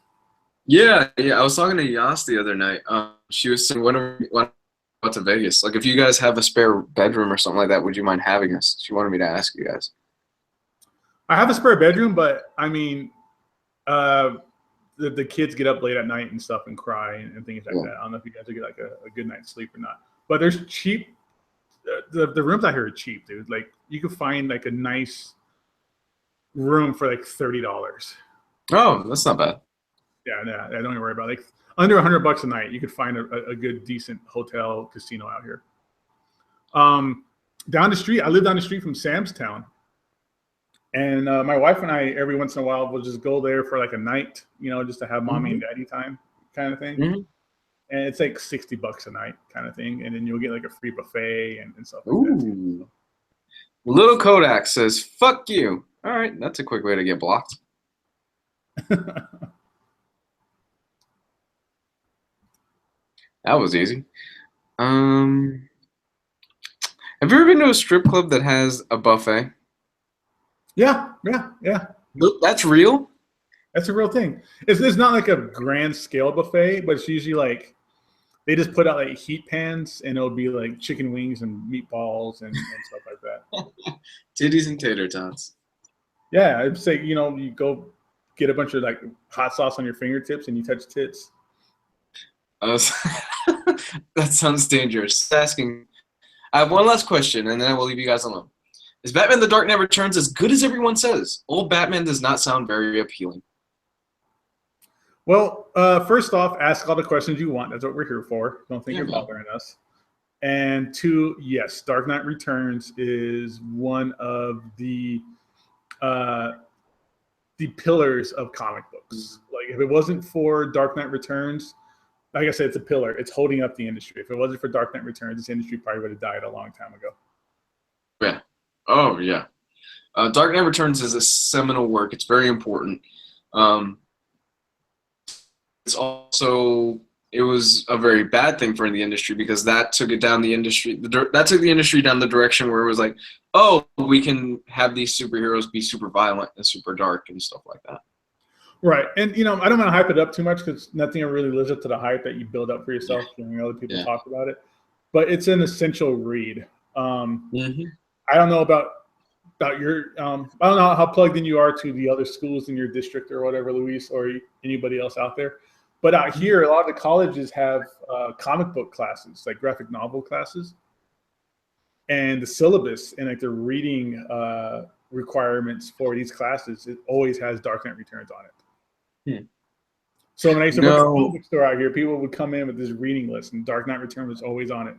Yeah. I was talking to Yas the other night. She was saying, when are we to Vegas? Like, if you guys have a spare bedroom or something like that, would you mind having us? She wanted me to ask you guys. I have a spare bedroom, but, I mean, the kids get up late at night and stuff and cry and things like that. I don't know if you guys will get, like, a good night's sleep or not. But there's cheap the rooms out here are cheap, dude. Like you could find like a nice room for like $30. Oh, that's not bad. Yeah, I don't even worry about it. Like under $100 a night, you could find a good, decent hotel casino out here. Down the street, I live down the street from Sam's Town, and my wife and I every once in a while will just go there for like a night, just to have mommy and daddy time, kind of thing. Mm-hmm. And it's like $60 a night kind of thing. And then you'll get like a free buffet and stuff like that too. Little Kodak says, fuck you. All right, that's a quick way to get blocked. That was easy. Have you ever been to a strip club that has a buffet? Yeah. That's real? That's a real thing. It's not like a grand scale buffet, but it's usually like they just put out like heat pans, and it'll be like chicken wings and meatballs and stuff like that. Titties and tater tots. Yeah, I'd say, you go get a bunch of like hot sauce on your fingertips and you touch tits. That sounds dangerous. Asking. I have one last question, and then I will leave you guys alone. Is Batman: The Dark Knight Returns as good as everyone says? Old Batman does not sound very appealing. Well, first off, ask all the questions you want. That's what we're here for. Don't think you're bothering us. And two, yes, Dark Knight Returns is one of the pillars of comic books. Like, if it wasn't for Dark Knight Returns, like I said, it's a pillar. It's holding up the industry. If it wasn't for Dark Knight Returns, this industry probably would have died a long time ago. Yeah. Oh, yeah. Dark Knight Returns is a seminal work. It's very important. It's also, it was a very bad thing for the industry because that took it down the industry. That took the industry down the direction where it was like, oh, we can have these superheroes be super violent and super dark and stuff like that. Right. And, I don't want to hype it up too much because nothing really lives up to the hype that you build up for yourself hearing other people talk about it. But it's an essential read. I don't know about your I don't know how plugged in you are to the other schools in your district or whatever, Luis, or anybody else out there. But out here, a lot of the colleges have comic book classes, like graphic novel classes. And the syllabus and like the reading requirements for these classes, it always has Dark Knight Returns on it. So when I used to work at a comic book store out here, people would come in with this reading list, and Dark Knight Returns was always on it.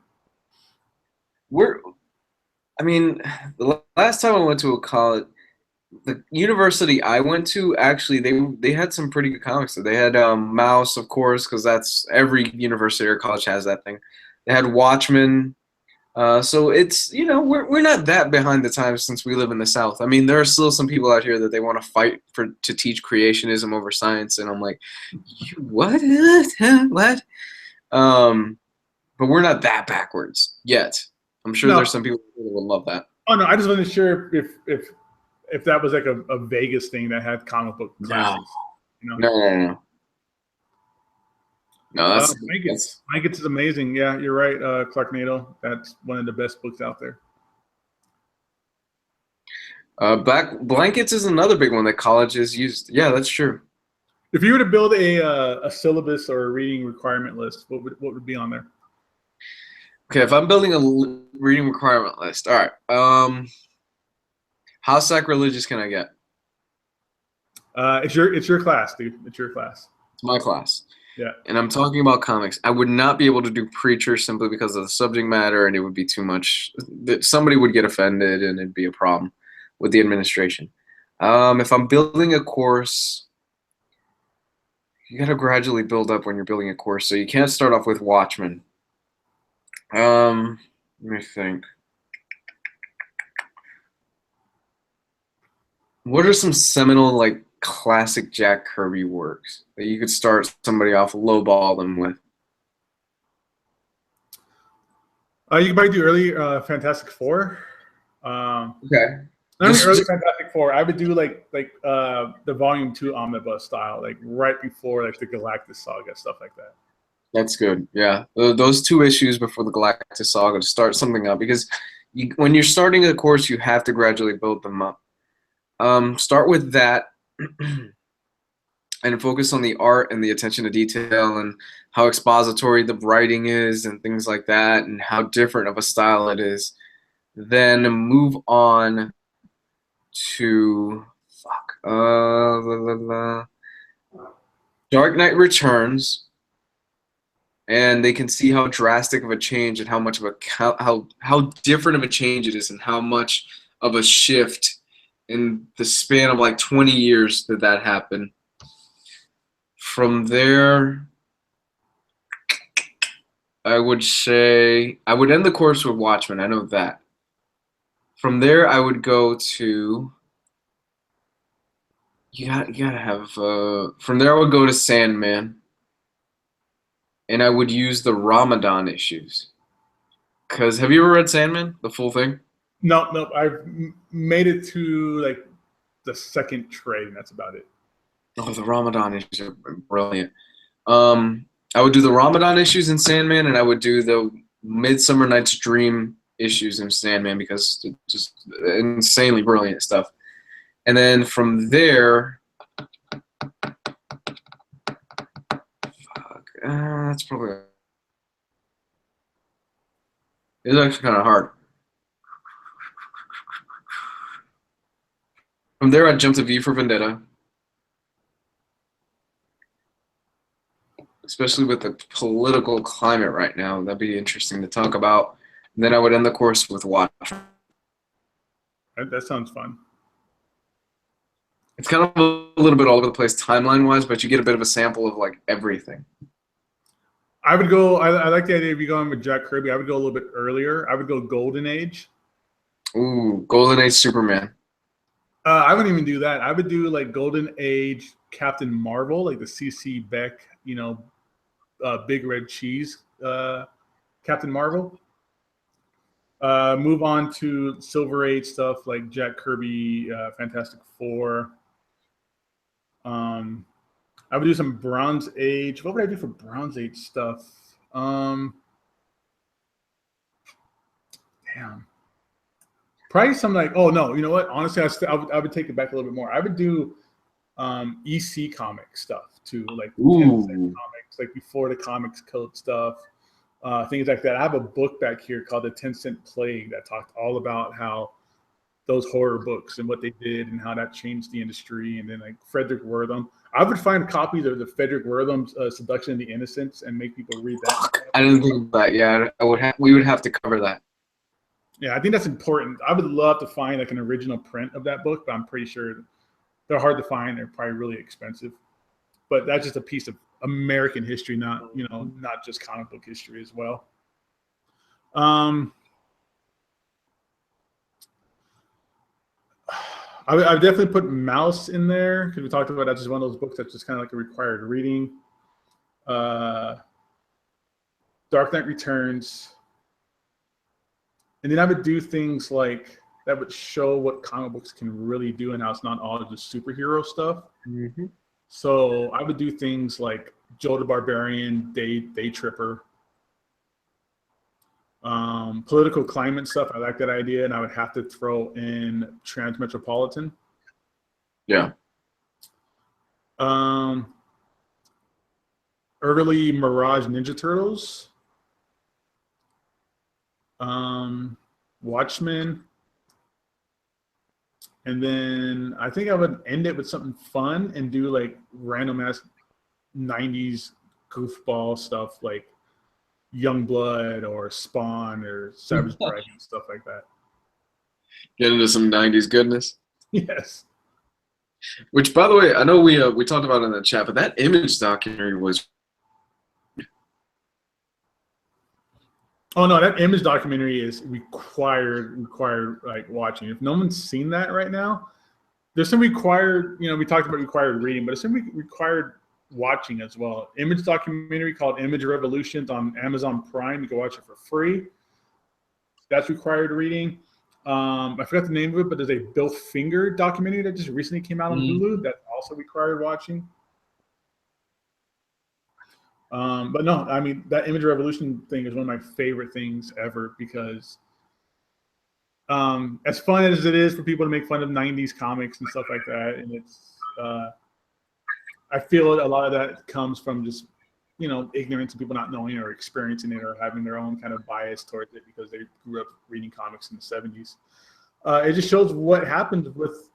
The last time I went to a college, the university I went to, actually, they had some pretty good comics. They had Mouse, of course, because that's every university or college has that thing. They had Watchmen. So it's, we're not that behind the times since we live in the South. I mean, there are still some people out here that they want to fight to teach creationism over science, and I'm like, what? What? But we're not that backwards yet. I'm sure there's some people who would love that. Oh no, I just wasn't sure if that was like a Vegas thing that had comic book classes. No. No, that's Blankets is amazing. Yeah, you're right, Clarknado. That's one of the best books out there. Blankets is another big one that colleges used. Yeah, that's true. If you were to build a syllabus or a reading requirement list, what would be on there? Okay, if I'm building a reading requirement list, all right. How sacrilegious can I get? It's your class, dude. It's your class. It's my class. Yeah. And I'm talking about comics. I would not be able to do Preacher simply because of the subject matter, and it would be too much. Somebody would get offended, and it'd be a problem with the administration. If I'm building a course, you got to gradually build up when you're building a course. So you can't start off with Watchmen. Let me think. What are some seminal, like, classic Jack Kirby works that you could start somebody off, lowball them with? You can probably do early Fantastic Four. Okay. Not only early Fantastic Four. I would do like the Volume 2 omnibus style, like right before like the Galactus Saga, stuff like that. That's good. Yeah, those 2 issues before the Galactus Saga to start something up, because when you're starting a course, you have to gradually build them up. Start with that. And focus on the art and the attention to detail and how expository the writing is and things like that and how different of a style it is. Then move on to Dark Knight Returns, and they can see how drastic of a change and how much of a how different of a change it is and how much of a shift in the span of like 20 years that happened. From there, I would say I would end the course with Watchmen. I know that. From there, I would go to. You gotta have. From there, I would go to Sandman, and I would use the Ramadan issues. Cause have you ever read Sandman, the full thing? No. I've made it to like the second trade, and that's about it. Oh, the Ramadan issues are brilliant. I would do the Ramadan issues in Sandman, and I would do the Midsummer Night's Dream issues in Sandman because it's just insanely brilliant stuff. And then from there, that's probably, it's actually kind of hard. From there, I'd jump to V for Vendetta. Especially with the political climate right now. That'd be interesting to talk about. And then I would end the course with Watch. That sounds fun. It's kind of a little bit all over the place timeline-wise, but you get a bit of a sample of like everything. I would go, I like the idea of you going with Jack Kirby. I would go a little bit earlier. I would go Golden Age. Ooh, Golden Age Superman. I wouldn't even do that. I would do like Golden Age Captain Marvel, like the C.C. Beck, Big Red Cheese Captain Marvel. Move on to Silver Age stuff like Jack Kirby, Fantastic Four. I would do some Bronze Age. What would I do for Bronze Age stuff? Damn. Probably something like, oh no, you know what? Honestly, I would take it back a little bit more. I would do EC comic stuff too, like comics, like before the Comics Code stuff, things like that. I have a book back here called The 10-Cent Plague that talked all about how those horror books and what they did and how that changed the industry. And then like Frederick Wertham, I would find copies of the Frederick Wertham's Seduction of the Innocents and make people read that. I didn't think of that. Yeah, we would have to cover that. Yeah, I think that's important. I would love to find like an original print of that book, but I'm pretty sure they're hard to find. They're probably really expensive. But that's just a piece of American history, not just comic book history as well. I would definitely put Mouse in there because we talked about that's just one of those books that's just kind of like a required reading. Dark Knight Returns. And then I would do things like that would show what comic books can really do and how it's not all just superhero stuff. Mm-hmm. So I would do things like Joe the Barbarian, Day Tripper. Political climate stuff, I like that idea, and I would have to throw in Transmetropolitan. Yeah. Early Mirage Ninja Turtles. Watchmen. And then I think I would end it with something fun and do like random ass 90s goofball stuff like Youngblood or Spawn or Savage Dragon, stuff like that. Get into some 90s goodness. Yes. Which, by the way, I know we talked about it in the chat, but that Image documentary was. Oh no, that Image documentary is required like watching. If no one's seen that right now, there's some required. We talked about required reading, but it's some required watching as well. Image documentary called Image Revolutions on Amazon Prime. You can watch it for free. That's required reading. I forgot the name of it, but there's a Bill Finger documentary that just recently came out on Hulu that's also required watching. But no, I mean, that Image Revolution thing is one of my favorite things ever because as fun as it is for people to make fun of 90s comics and stuff like that, and it's I feel a lot of that comes from just ignorance and people not knowing or experiencing it or having their own kind of bias towards it because they grew up reading comics in the 70s. It just shows what happens with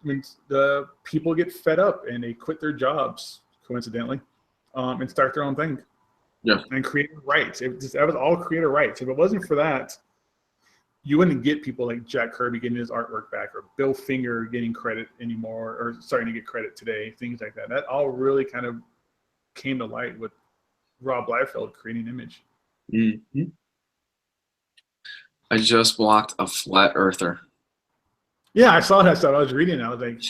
when the people get fed up and they quit their jobs, coincidentally, and start their own thing. Yeah. And creative rights. That was all creative rights. If it wasn't for that, you wouldn't get people like Jack Kirby getting his artwork back or Bill Finger getting credit anymore or starting to get credit today, things like that. That all really kind of came to light with Rob Liefeld creating Image. Mm-hmm. I just blocked a flat earther. Yeah, I saw that stuff. I was reading it. I was like,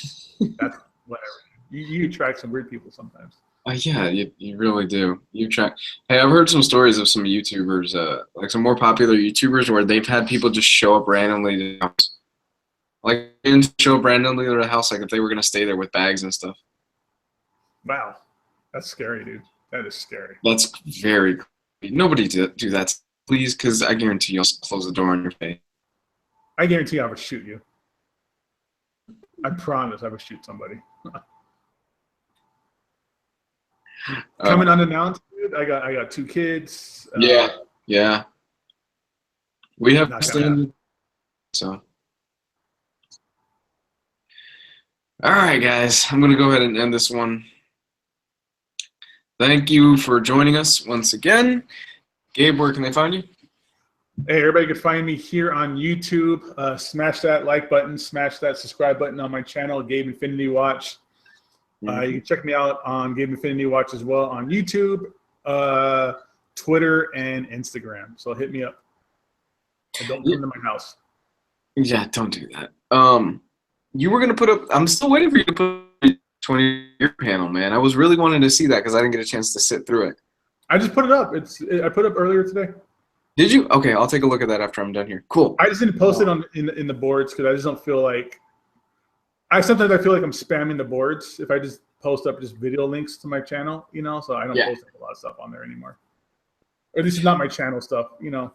that's whatever. You attract some weird people sometimes. Yeah, you really do. You track. Hey, I've heard some stories of some YouTubers, like some more popular YouTubers, where they've had people just show up randomly to Like, and show Brandon leader of the house, like if they were gonna stay there with bags and stuff. Wow, that's scary, dude. That is scary. That's very creepy. Nobody do that, please, because I guarantee you'll close the door on your face. I guarantee I would shoot you. I promise I would shoot somebody. Coming unannounced, dude. I got 2 kids. Yeah. We have standard, so. All right, guys. I'm gonna go ahead and end this one. Thank you for joining us once again. Gabe, where can they find you? Hey, everybody can find me here on YouTube. Smash that like button, smash that subscribe button on my channel, Gabeinfinitywatch. You can check me out on Gabeinfinitywatch as well on YouTube, Twitter, and Instagram. So hit me up. And don't come to my house. Yeah, don't do that. You were gonna put up. I'm still waiting for you to put 20-year panel, man. I was really wanting to see that because I didn't get a chance to sit through it. I just put it up. I put it up earlier today. Did you? Okay, I'll take a look at that after I'm done here. Cool. I just didn't post it in the boards because I just don't feel like. Sometimes I feel like I'm spamming the boards if I just post up just video links to my channel, you know. So I don't post a lot of stuff on there anymore. Or this is not my channel stuff, you know.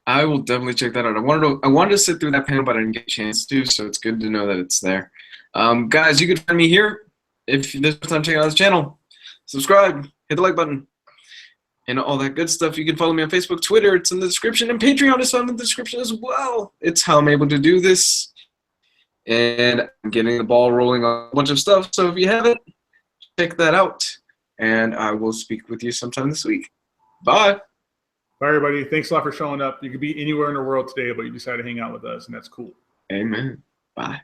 I will definitely check that out. I wanted to sit through that panel, but I didn't get a chance to, so it's good to know that it's there. Guys, you can find me here if this is the first time checking out this channel. Subscribe, hit the like button, and all that good stuff. You can follow me on Facebook, Twitter. It's in the description, and Patreon is found in the description as well. It's how I'm able to do this, and I'm getting the ball rolling on a bunch of stuff. So if you haven't, check that out, and I will speak with you sometime this week. Bye. Bye, everybody. Thanks a lot for showing up. You could be anywhere in the world today, but you decided to hang out with us, and that's cool. Amen. Bye.